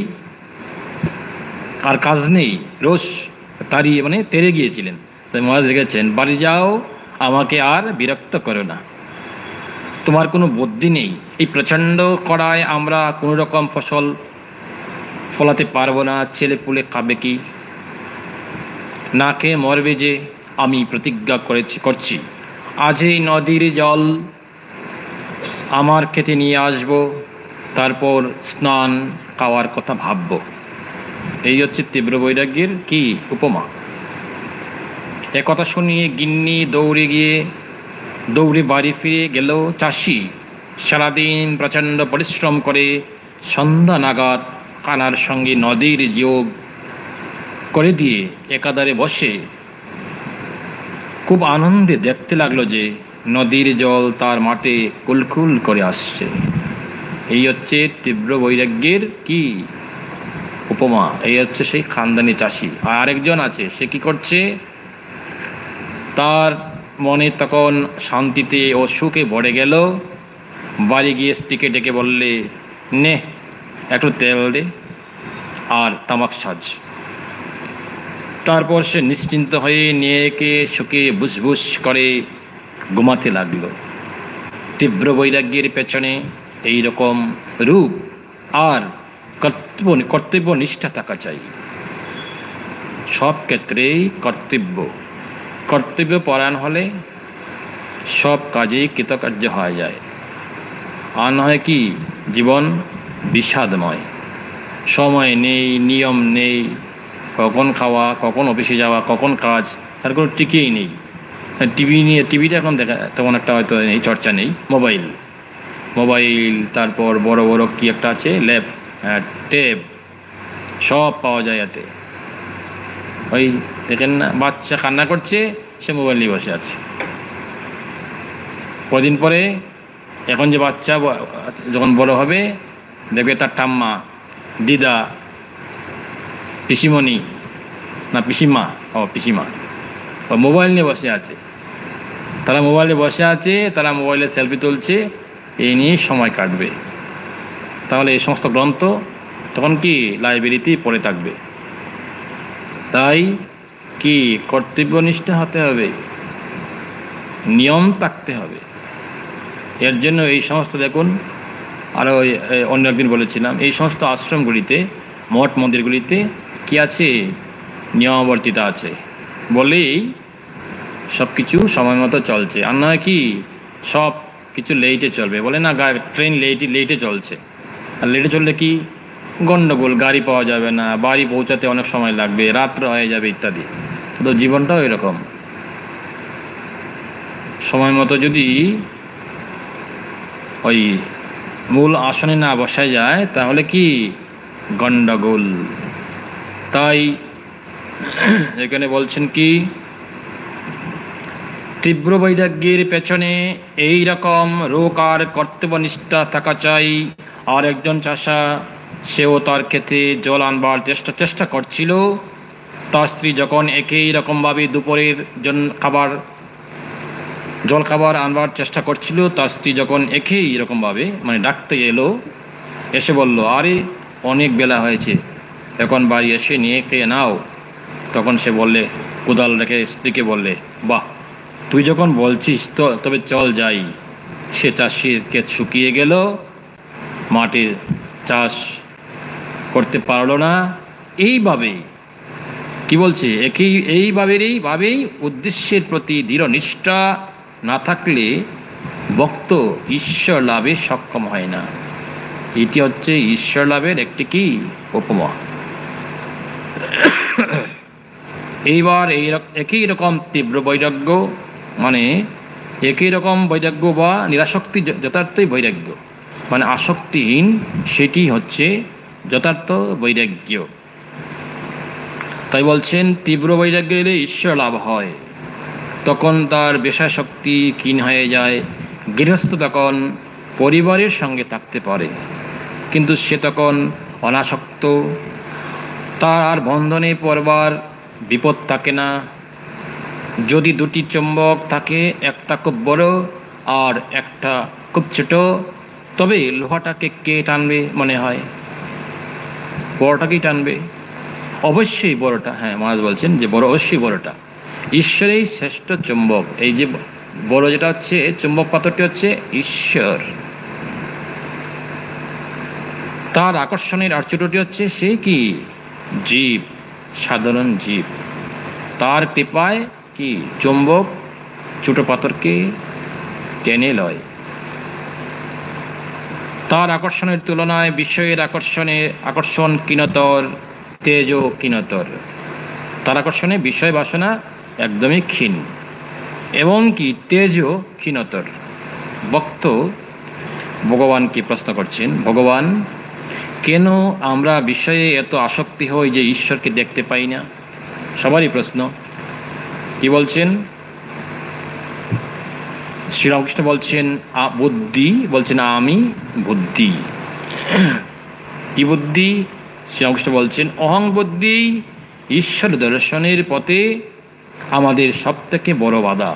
আর কাজ নেই, রোজ তাড়িয়ে মানে তেড়ে গিয়েছিলেন। তাই মহারাজ রেখেছেন, বাড়ি যাও, আমাকে আর বিরক্ত করো না, তোমার কোনো বুদ্ধি নেই। এই প্রচণ্ড কড়ায় আমরা কোনো রকম ফসল ফলাতে পারবো না, ছেলে পুলে খাবে কি, না খেয়ে মরবে যে। আমি প্রতিজ্ঞা করছি, আজ এই নদীর জল আমার খেতে নিয়ে আসব, তারপর স্নান খাওয়ার কথা ভাবব। এই হচ্ছে তীব্র বৈরাগ্যের কি উপমা। একথা শুনিয়ে গিন্নি দৌড়ে বাড়ি ফিরে গেল। চাষি সারাদিন প্রচণ্ড পরিশ্রম করে সন্ধ্যা নাগাদ কানার সঙ্গে নদীর যোগ করে দিয়ে একাধারে বসে খুব আনন্দে দেখতে লাগলো যে নদীর জল তার মাঠে কুলকুল করে আসছে। এই হচ্ছে তীব্র বৈরাগ্যের কি উপমা। এই হচ্ছে সেই খানদানি চাষি। আর আরেকজন আছে, সে কি করছে, তার মনে তখন শান্তিতে ও সুখে ভরে গেল। বাড়ি গিয়ে স্ত্রীকে ডেকে বললে, নে একটু তেল দে আর তামাক সাজ। তারপর সে নিশ্চিন্ত হয়ে নিয়েকে শুকে বুসবুস করে ঘুমাতে লাগলো। তীব্র বৈরাগ্যের পেছনে এই রকম রূপ আর কর্তব্য নিষ্ঠা থাকা চাই। সব ক্ষেত্রেই কর্তব্য পরায়ণ হলে সব কাজেই কৃতকার্য হয়ে যায়। আর নয় কি জীবন বিষাদময়, সময় নেই, নিয়ম নেই, কখন খাওয়া, কখন অফিসে যাওয়া, কখন কাজ, তার কোনো টিকেই নেই। টিভিটা এখন দেখা তেমন একটা হয়তো নেই, চর্চা নেই। মোবাইল তারপর বড় বড় কি একটা আছে ট্যাব, সব পাওয়া যায় এতে। ওই দেখেন না, বাচ্চা কান্না করছে, সে মোবাইল নিয়ে বসে আছে। কদিন পরে এখন যে বাচ্চা যখন বড় হবে, দেখবে তার ঠাম্মা, দিদা, পিসিমণি না পিসিমা মোবাইল নিয়ে বসে আছে। তারা মোবাইলে সেলফি তুলছে, এই নিয়ে সময় কাটবে। তাহলে এই সমস্ত গ্রন্থ তখন কি লাইব্রেরিতেই পড়ে থাকবে। তাই কি কর্তব্যনিষ্ঠ হতে হবে, নিয়ম থাকতে হবে। এর জন্য এই সমস্ত দেখুন, আরও অন্য একদিন বলেছিলাম, এই সমস্ত আশ্রমগুলিতে, মঠ মন্দিরগুলিতে কি আছে, নিয়মাবর্তিতা আছে বলেই সব কিছু সময় মতো চলছে। আর নয় কি সব কিছু লেটে চলবে, বলে না ট্রেন লেটে চলছে। আর লেটে চললে কি গন্ডগোল, গাড়ি পাওয়া যাবে না, বাড়ি পৌঁছাতে অনেক সময় লাগবে, রাত্র হয়ে যাবে ইত্যাদি। তো জীবনটাও এরকম, সময় মতো যদি ওই মূল আসনে না বসায় যায় তাহলে কি গন্ডগোল। তাই এখানে বলছেন কি, তীব্র বৈরাগ্যের পেছনে এই রকম রোগ আর কর্তব্যনিষ্ঠা থাকা চাই। আর একজন চাষা, সেও তার ক্ষেতে জল আনবার চেষ্টা করছিল। তার স্ত্রী যখন একই রকমভাবে দুপুরের জল খাবার আনবার চেষ্টা করছিল, তার স্ত্রী যখন একই রকমভাবে মানে ডাকতে এসে বলল, আরে অনেক বেলা হয়েছে, এখন বাড়ি এসে নিয়ে খেয়ে নাও। তখন সে বললে, কোদাল রেখে স্ত্রীকে বললে, বাহ, তুই যখন বলছিস তো তবে চল যাই। সে চাষির ক্ষেত শুকিয়ে গেল, মাটির চাষ করতে পারল না। এইভাবে কি বলছে, এইভাবেই উদ্দেশ্যের প্রতি দৃঢ় নিষ্ঠা না থাকলে ভক্ত ঈশ্বর লাভে সক্ষম হয় না। এটি হচ্ছে ঈশ্বর লাভের একটি কি উপমা। এইবার একই রকম তীব্র বৈরাগ্য, মানে একই রকম বৈরাগ্য বা নিরাসক্তি যথার্থই বৈরাগ্য, মানে আসক্তিহীন, সেটি হচ্ছে যথার্থ বৈরাগ্য। তাই বলছেন, তীব্র বৈরাগ্য এলে ঈশ্বর লাভ হয়। তখন তার বিষয়াসক্তি ক্ষীণ হয়ে যায়। গৃহস্থ তখন পরিবারের সঙ্গে থাকতে পারে, কিন্তু সে তখন অনাসক্ত, তার আর বন্ধনে পড়বার বিপদ থাকে না। যদি দুটি চুম্বক থাকে, একটা খুব বড় আর একটা খুব ছোট, তবে লোহাটাকে কে টানবে মনে হয়? বড়টাকেই টানবে। অবশ্যই বড়টা, হ্যাঁ মহারাজ বলছেন যে বড়, অবশ্যই বড়টা। ঈশ্বরেই শ্রেষ্ঠ চুম্বক। এই যে বড় যেটা হচ্ছে চুম্বক পাথরটি হচ্ছে ঈশ্বর, তার আকর্ষণের আর ছোটটি হচ্ছে সে কি জীব, সাধারণ জীব। তার কৃপায় কি চুম্বক ছোট পাথরকে টেনে লয়। তার আকর্ষণের তুলনায় বিষয়ের আকর্ষণ ক্ষীণতর, তেজও ক্ষীণতর। তার আকর্ষণে বিষয় বাসনা একদমই ক্ষীণ এবং কি তেজও ক্ষীণতর। ভক্ত ভগবানকে প্রশ্ন করছেন, ভগবান কেন আমরা বিষয়ে এত আসক্তি হই যে ঈশ্বরকে দেখতে পাই না? সবারই প্রশ্ন। কি বলছেন শ্রীরামকৃষ্ণ? বলছেন বুদ্ধি, বলছেন আমি বুদ্ধি। কি বুদ্ধি? শ্রীরামকৃষ্ণ বলছেন অহং বুদ্ধি ঈশ্বর দর্শনের পথে আমাদের সব থেকে বড় বাধা।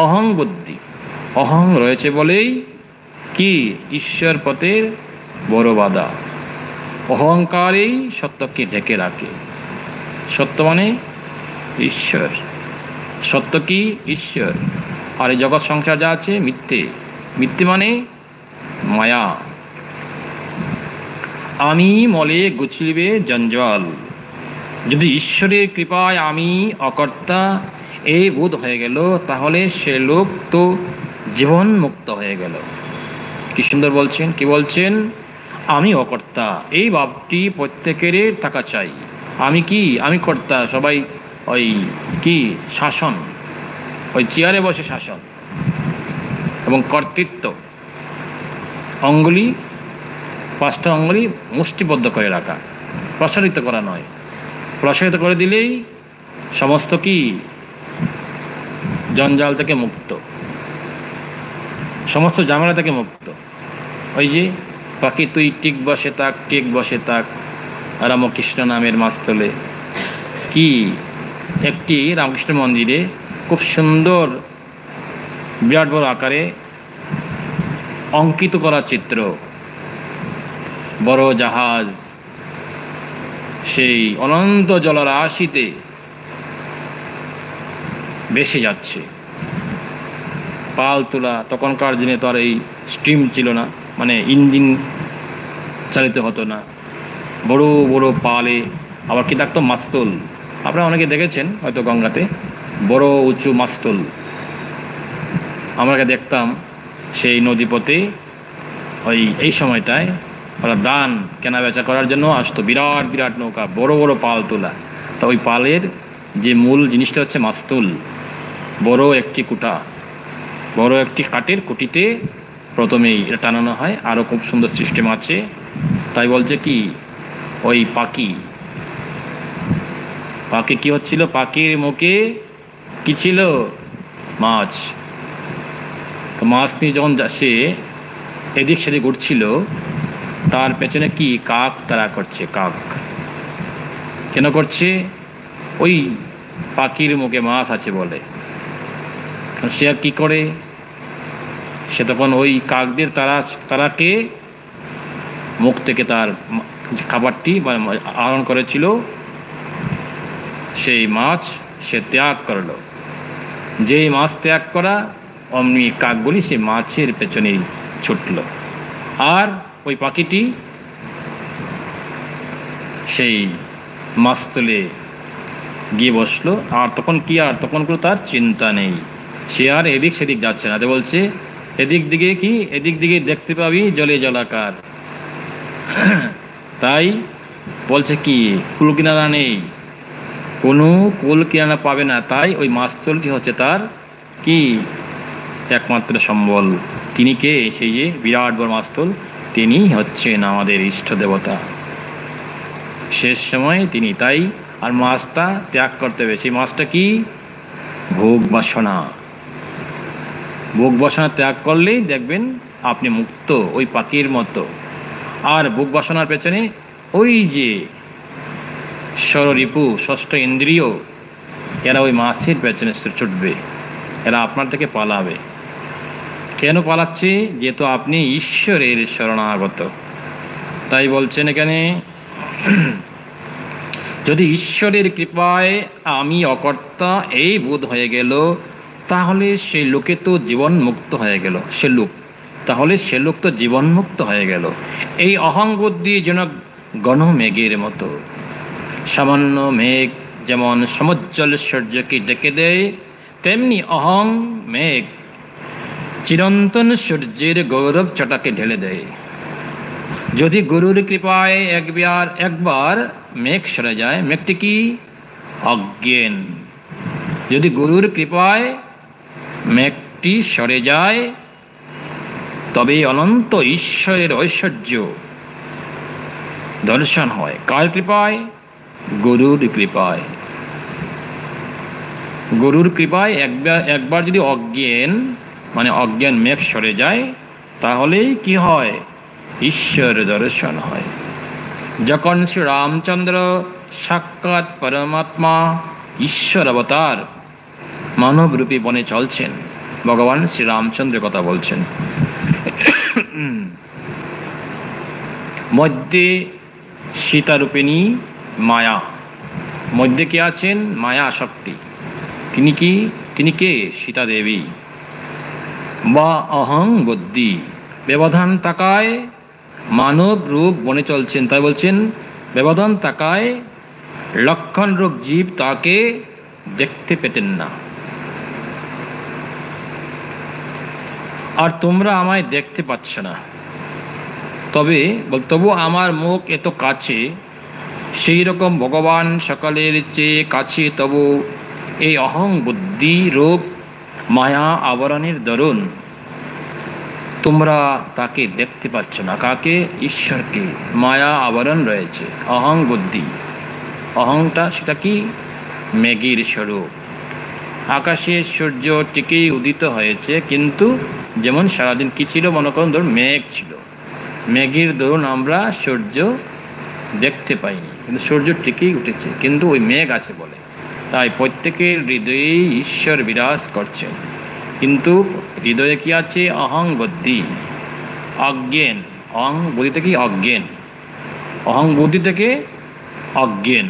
অহং বুদ্ধি, অহং রয়েছে বলেই কি ঈশ্বর পথের বড় বাধা। অহংকারেই সত্যকে ঢেকে রাখে। সত্য মানে ঈশ্বর, সত্য কি ঈশ্বর। আর এই জগৎ সংসার যা আছে মিথ্যে, মিথ্যে মানে মায়া। আমি মলে গুছলিবে জঞ্জাল। যদি ঈশ্বরের কৃপায় আমি অকর্তা এই বোধ হয়ে গেল, তাহলে সে লোক তো জীবন মুক্ত হয়ে গেল। কি সুন্দর বলছেন, কি বলছেন? আমি অকর্তা এই ভাবটি প্রত্যেকের থাকা চাই। আমি কি, আমি কর্তা। সবাই ওই কি শাসন, ওই চেয়ারে বসে শাসন এবং কর্তৃত্ব। অঙ্গুলি, 5টা অঙ্গুলি মুষ্টিবদ্ধ করে রাখা, প্রসারিত করা নয়। প্রসারিত করে দিলেই সমস্ত কি জঞ্জাল থেকে মুক্ত, সমস্ত ঝামেলা থেকে মুক্ত। ওই যে পাখি তুই টিক বসে থাক, টিক বসে থাক রামকৃষ্ণ নামের মাস্তলে। কি একটি রামকৃষ্ণ মন্দিরে খুব সুন্দর বিরাট বড় আকারে অঙ্কিত করা চিত্র, বড় জাহাজ সেই অনন্ত জলরাশিতে ভেসে যাচ্ছে, পাল তোলা। তখনকার দিনে তো আর এই স্টিম ছিল না, মানে ইঞ্জিন চালিত হতো না। বড় বড় পালে আবার কি থাকতো মাস্তুল। আপনারা অনেকে দেখেছেন হয়তো গঙ্গাতে বড় উঁচু মাস্তুল। আমরা দেখতাম সেই নদীপথে এই সময়টায় ওরা ধান কেনা বেচা করার জন্য আসতো, বিরাট বিরাট নৌকা, বড় বড় পাল তোলা। তা ওই পালের যে মূল জিনিসটা হচ্ছে মাস্তুল, বড় একটি কুটা, বড় একটি কাঠের কুটিতে প্রথমেই এটা টানানো হয়। আরও খুব সুন্দর সিস্টেম আছে। তাই বলছে কি ওই পাখি কি হচ্ছিল? পাখির মুখে কি ছিল? মাছ। তো মাছ নিয়ে যখন সে এদিক সেদিক উঠছিল, তার পেছনে কি কাক তারা করছে। কাক কেন করছে? ওই পাখির মুখে মাছ আছে বলে। সে আর কি করে? সে তখন ওই কাকদের তারাকে মুখ থেকে তার খাবারটি আহরণ করেছিল, সেই মাছ সে ত্যাগ করলো। যেই মাছ ত্যাগ করা, অমনি কাকগুলি সেই মাছের পেছনেই ছুটল। আর ওই পাখিটি সেই মাছতলে গিয়ে বসলো। আর তখন কি, আর তখন কোনো তার চিন্তা নেই, সে আর এদিক সেদিক যাচ্ছে না। বলছে এদিক দিকে কি, এদিক দিকে দেখতে পাবি জলে জলাকার। তাই বলছে কি কুল কিনারা নেই, কোনো কুল কিনারা পাবে না। তাই ওই মাছতল কি হচ্ছে তার কি একমাত্র সম্বল। তিনি কে? সেই যে বিরাট বড় মাছতল, তিনি হচ্ছেন আমাদের ইষ্ট দেবতা। শেষ সময় তিনি। তাই আর মাছটা ত্যাগ করতে হবে। সেই মাছটা কি? ভোগ বাসনা। ভোগ বাসনা ত্যাগ করলেই দেখবেন আপনি মুক্ত, ওই পাখির মতো। আর ভোগ বাসনার পেছনে ওই যে ষড়রিপু, ষষ্ঠ ইন্দ্রিয়, এরা ওই মাছের পেছনে ছুটবে, এরা আপনার থেকে পালাবে। কেন পালাচ্ছে? যেহেতু আপনি ঈশ্বরের শরণাগত। তাই বলছেন এখানে যদি ঈশ্বরের কৃপায় আমি অকর্তা এই বোধ হয়ে গেল, তাহলে সেই লোকে তো জীবনমুক্ত হয়ে গেল। তাহলে সে লোক তো জীবনমুক্ত হয়ে গেল। এই অহংবুদ্ধি যেন ঘন মেঘের মতো। সামান্য মেঘ যেমন সমুজ্জ্বল সূর্যকে ডেকে দেয়, তেমনি অহং মেঘ চিরন্তন সূর্যের গৌরব চটাকে ঢেলে দেয়। যদি গুরুর কৃপায় একবার মেঘ সরে যায়, মেঘটি কি? অজ্ঞান। যদি গুরুর কৃপায় মেঘটি সরে যায়, তবে অনন্ত ঈশ্বরের ঐশ্বর্য দর্শন হয়। কার কৃপায়? গুরুর কৃপায়। গুরুর কৃপায় একবার যদি অজ্ঞান মেঘ সরে যায়, তাহলেই কি হয়? ঈশ্বর দর্শন হয়। যখন শ্রী রামচন্দ্র সাক্ষাৎ পরমাত্মা ঈশ্বর অবতার মানবরূপী বনে চলছেন, ভগবান শ্রী রামচন্দ্রের কথা বলছেন। মধ্যে সীতারূপিণী মায়া, মধ্যে কে আছেন? মায়া শক্তি। তিনি কে? সীতা দেবী বা অহং বুদ্ধি। ব্যবধান তাকায় মানব রূপ বনে চলছেন, তাই বলছেন ব্যবধান তাকায় লক্ষণ রূপ জীব তাকে দেখতে পেতেন না। আর তোমরা আমায় দেখতে পাচ্ছ না, তবু আমার মুখ এত কাছে, সেই রকম ভগবান সকলের চেয়ে কাছে, তবু এই অহং বুদ্ধি রূপ মায়া আবরণের দরুন তোমরা তাকে দেখতে পাচ্ছ না। কাকে? ঈশ্বরকে। মায়া আবরণ রয়েছে, অহং বুদ্ধি। অহংটা সেটা কি? মেঘের স্বরূপ। আকাশে সূর্য ঠিকই উদিত হয়েছে, কিন্তু যেমন সারাদিন কি ছিল? মনে করুন ধরুন মেঘ ছিল, মেঘের দরুন আমরা সূর্য দেখতে পাইনি, কিন্তু সূর্য ঠিকই উঠেছে, কিন্তু ওই মেঘ আছে বলে। তাই প্রত্যেকের হৃদয়েই ঈশ্বর বিরাজ করছেন, কিন্তু হৃদয়ে কি আছে? অহং বুদ্ধি, অজ্ঞান। অহং বুদ্ধি থেকে অজ্ঞান, অহং বুদ্ধি থেকে অজ্ঞান।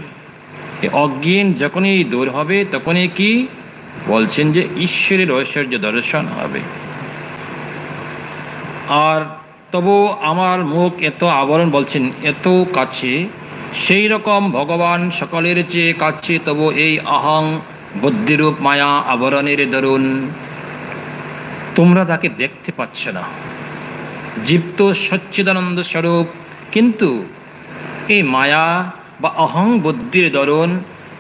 এই অজ্ঞান যখনই দূর হবে, তখনই কি বলছেন? যে ঈশ্বরের ঐশ্বর্য দর্শন হবে। আর তবু আমার মুখ এত আবরণ, বলছেন এত কাছে, সেই রকম ভগবান সকলের চেয়ে কাছে, তবু এই অহং বুদ্ধিরূপ মায়া আবরণের দরুন তোমরা তাকে দেখতে পাচ্ছ না। জীব তো সচ্চিদানন্দ স্বরূপ, কিন্তু এই মায়া বা অহং বুদ্ধির দরুন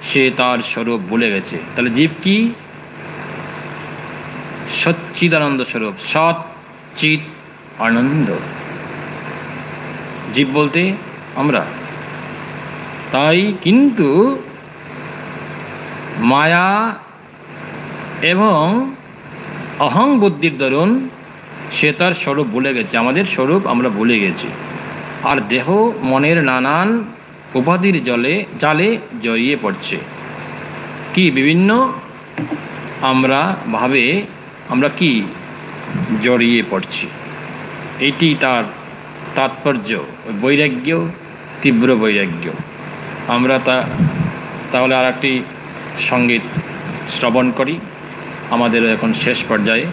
সে তার স্বরূপ ভুলে গেছে। তাহলে জীব কি? সচ্চিদানন্দ স্বরূপ, সৎ চিৎ আনন্দ। জীব বলতে আমরা। তাই কিন্তু মায়া এবং অহং বুদ্ধির দরুন সে তার স্বরূপ ভুলে গেছে, আমাদের স্বরূপ আমরা ভুলে গেছি। আর দেহ মনের নানান উপাধির জালে জড়িয়ে পড়ছে। কি? বিভিন্ন আমরা কি জড়িয়ে পড়ছি। এইটি তার তাৎপর্য, বৈরাগ্য, তীব্র বৈরাগ্য। আমরা তাহলে আর একটি সঙ্গীত শ্রবণ করি, আমাদের এখন শেষ পর্যায়ে।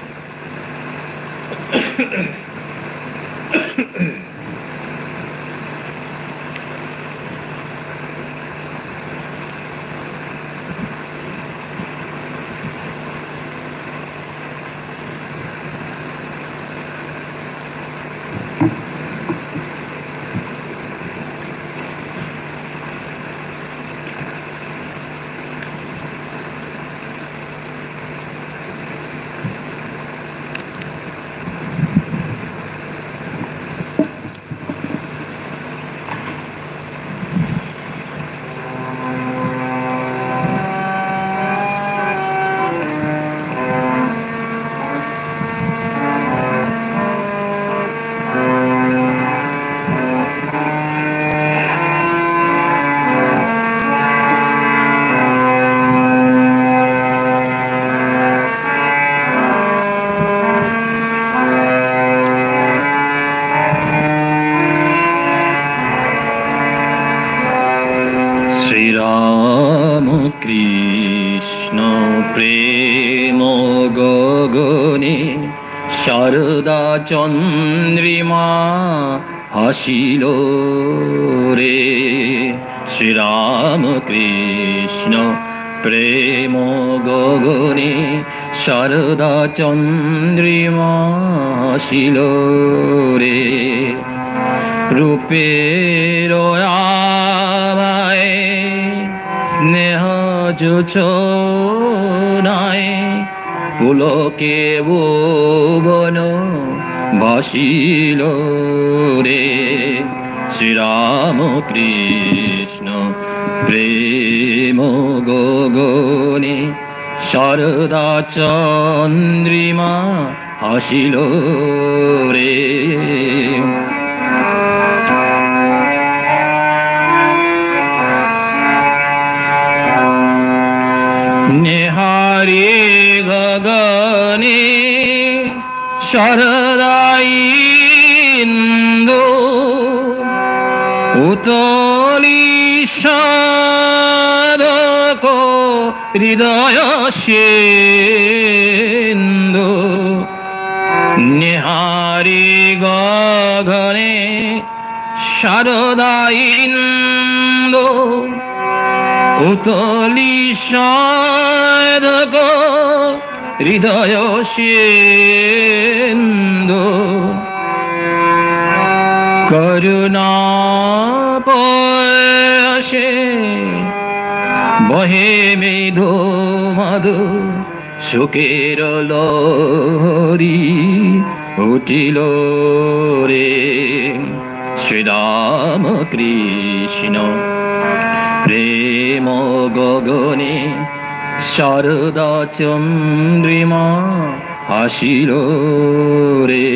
চন্দ্রিমা হাসিল রে। শ্রীরাম কৃষ্ণ প্রেম গগনে শারদা চন্দ্রিমা হাসিল রে। রূপের আমায় স্নেহ যোচনায় পুলকে ভুবন ভাসিল রে। শ্রীরাম কৃষ্ণ প্রেম গগনে শারদা চন্দ্রিমা হাসিল রে। নেহারি গগনে শারদাই ইন্দু উতলি সাধক হৃদয় সিন্ধু। নেহারি গগনে শারদা ইন্দু উতলি সাধক হৃদয় সিন্ধু। করুণা পয়সে বহে মেধু মধু সুখের লহরী উঠিল রে। শ্রীরাম কৃষ্ণ প্রেম গগনে শারদা চন্দ্রিমা হাসিল রে।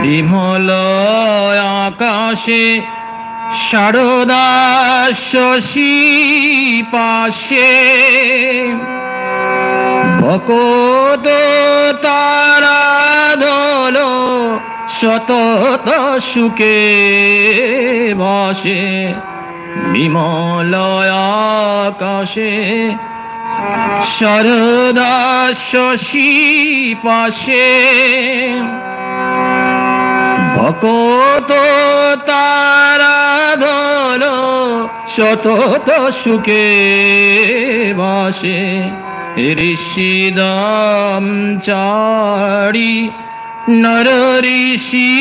বিমল আকাশে শারদা শশী পাশে ভকত তারা দল সতত সুখে ভাসে। বিমল আকাশে শারদা শশী পাশে ভকত তারা দল সতত সুখে ভাসে। ঋষিদাম চারি নর ঋষি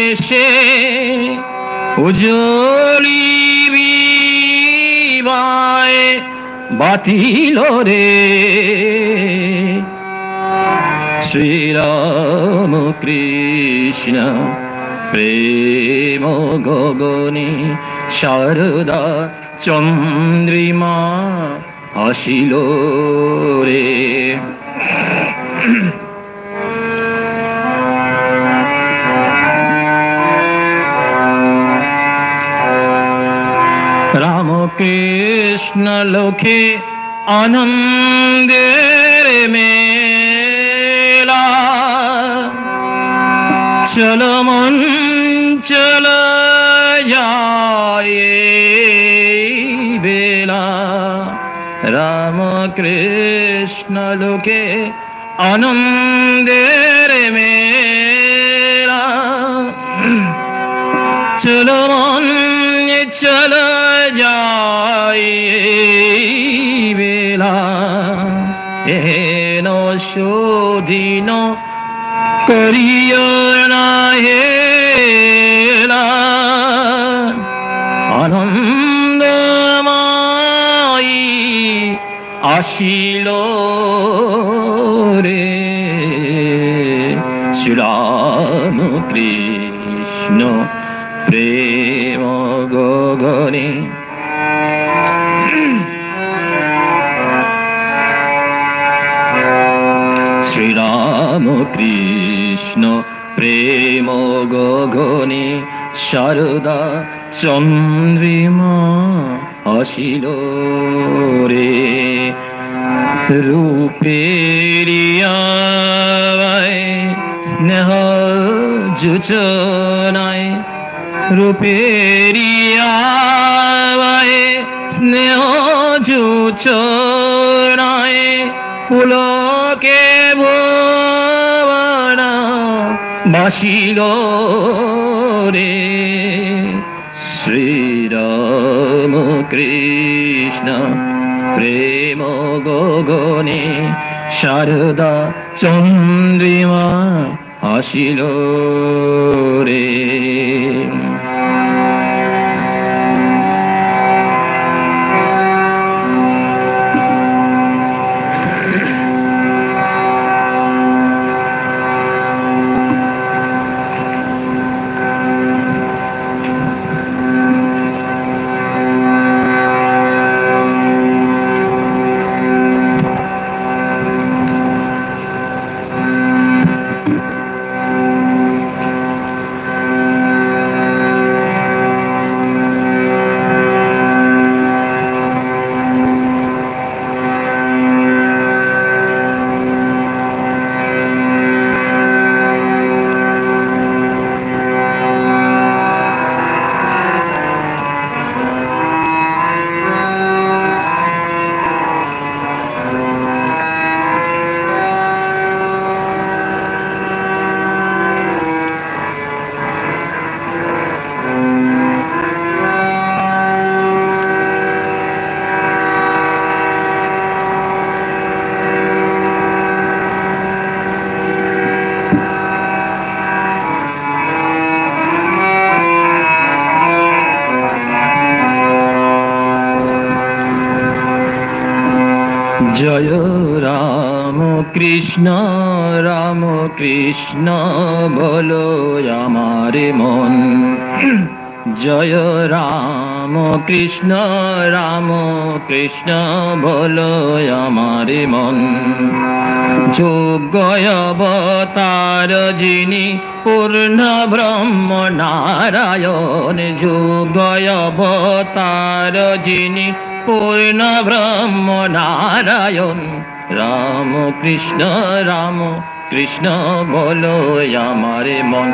এসে উজ্জ্বলি বিবায় বাতিল রে। শ্রীরাম কৃষ্ণ প্রেম গগনে শারদা চন্দ্রিমা হাসিল রে। রাম কৃষ্ণ লোকে আনন্দের মেলা চল মন চল যায় বেলা। রাম কৃষ্ণ লোকে আনন্দের মেলা চল মন চল যায় বেলা। এন শোধিন করিও না হেলা আনন্দময়ী আসিল রে। শ্রীরাম কৃষ্ণ প্রেম গগনে শ্রীরাম কৃষ্ণ প্রেম গগনে শারদা চন্দ্রিমা হাসিল রে। রূপেরিয়ায় স্নেহ যোচনায় রূপেরিয়ায় স্নেহ চূচনায় পুলকে ভুবন বাসিল রে। শ্রীরাম কৃষ্ণ প্রেম গগনে শারদা চন্দ্রিমা হাসিল রে। জয় রাম কৃষ্ণ রাম কৃষ্ণ বলো আমার মন। জয় রাম কৃষ্ণ রাম কৃষ্ণ বলো আমার মন। যোগ্য অবতার যিনি পূর্ণ ব্রহ্ম নারায়ণ। যোগ্য অবতার যিনি পূর্ণ ব্রহ্ম নারায়ণ। রাম কৃষ্ণ রাম কৃষ্ণ বলো আমার মন।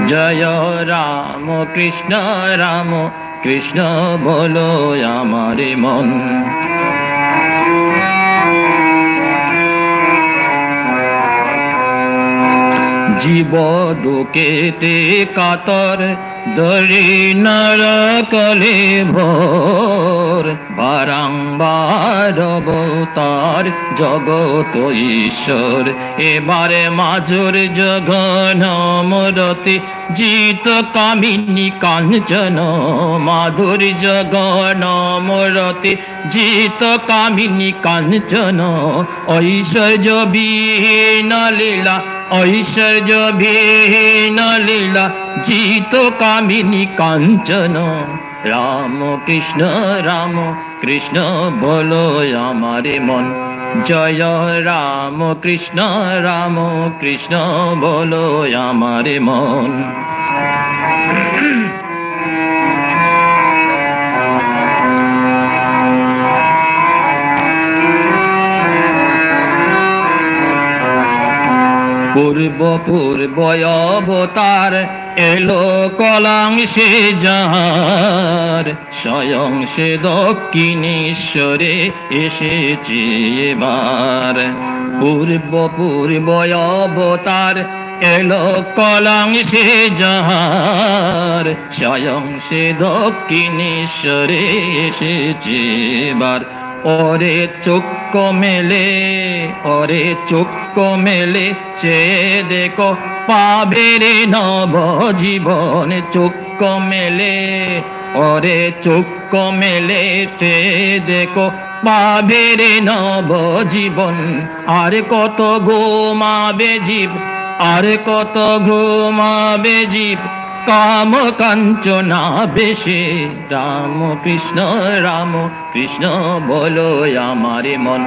জয় রাম কৃষ্ণ রাম কৃষ্ণ বলো আমার মন। জীব দুঃখেতে কাতর দরি নরকলে ভোর। বারংবার অবতার জগত ঈশ্বর। এবারে মাঝুর জগন মরতি জিত কামিনী কাঞ্চন। মাধুর জগন মরতি জিত কামিনী কাঞ্চন। ঐশ্বর্য বিহীন লীলা ঐশ্বর্য বিহীন লীলা জিত কামিনী কাঞ্চন। রাম কৃষ্ণ রাম কৃষ্ণ বলো আমার মন। জয় রাম কৃষ্ণ রাম কৃষ্ণ বলো আমার মন। পূর্ব পূর্ব অবতার এলো কলাংশে যাহার। স্বয়ং সে দক্ষিণেশ্বরে এসেছে এবার। পূর্ব পূর্ব অবতার এলো কলাংশে যাহার। স্বয়ং সে দক্ষিণেশ্বরে এসেছে এবার। ওরে চোখ মেলে ওরে চোখ মেলে চেয়ে দেখো পাবে রে নব জীবন। চোখ মেলে ওরে চোখ মেলে চেয়ে দেখো পাবে রে নব জীবন। আর কত ঘুমাবে জীব আর কত ঘুমাবে জীব কাম কাঞ্চনা বেশে। রাম কৃষ্ণ রাম কৃষ্ণ বলো আমার মন।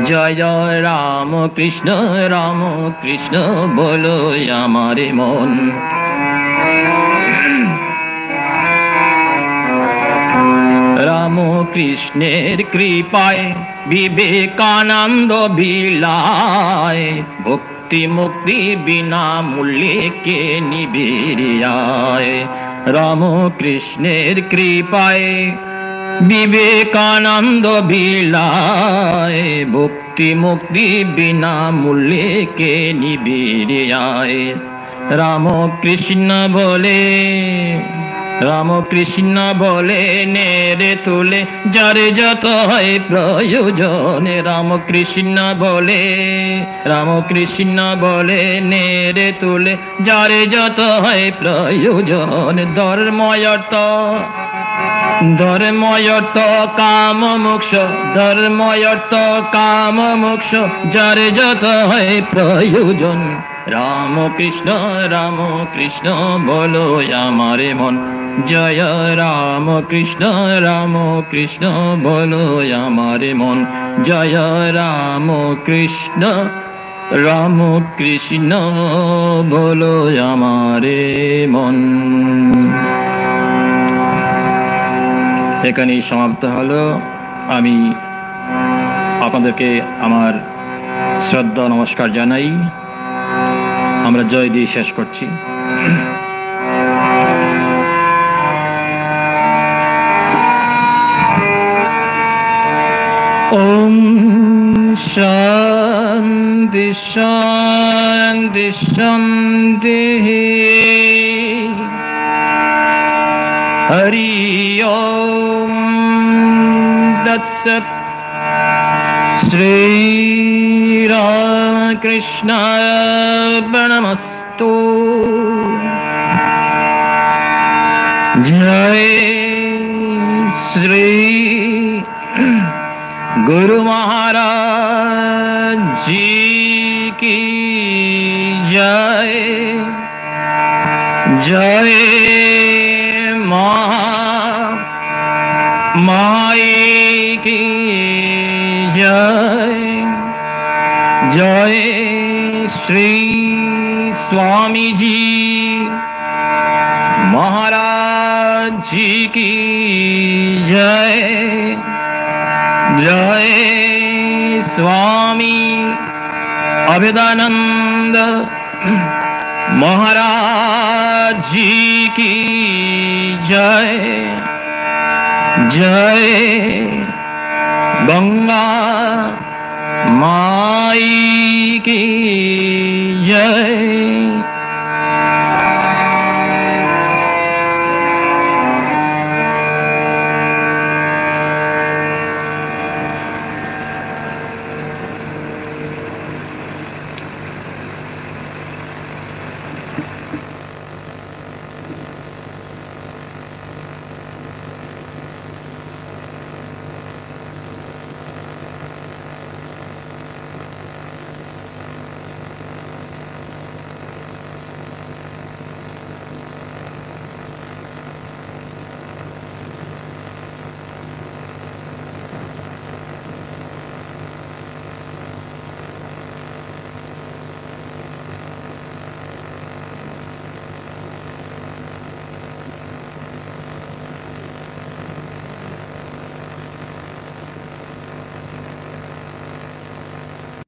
জয় রাম কৃষ্ণ রাম কৃষ্ণ বলো আমার মন। রাম কৃষ্ণের কৃপায় বিবেকানন্দ বিলায়। ভক্তি মুক্তি বিনা মূল্যে কে নিবিড়ায়। রাম কৃষ্ণের কৃপায় विवेकानंद भिलाए भक्ति मुक्ति बिना मूल्य के निबिड़ आए राम कृष्ण बोले नेरे तुले जारे जत है प्रयोजन राम कृष्ण बोले नेरे तुले जारे जत है प्रयोजन धर्मयर्थ काम मोक्ष जारे जत है प्रयोजन राम कृष्ण बोलो हमारे मन जय राम कृष्ण बोलो हमारे मन जय राम कृष्ण बोलो हमारे मन। এখানেই সমাপ্ত হলো। আমি আপনাদেরকে আমার শ্রদ্ধা নমস্কার জানাই। আমরা জয় দিয়ে শেষ করছি। ওম শান্তি শান্তি শান্তি हरि ओम तत्सत्। श्री राम कृष्ण अर्पणमस्तु। जय श्री गुरु महाराज जी की जय। जय माई की जय। जय श्री स्वामी जी महाराज जी की जय। जय स्वामी अभेदानंद महाराज जी की जय। जय गंगा माई की जय।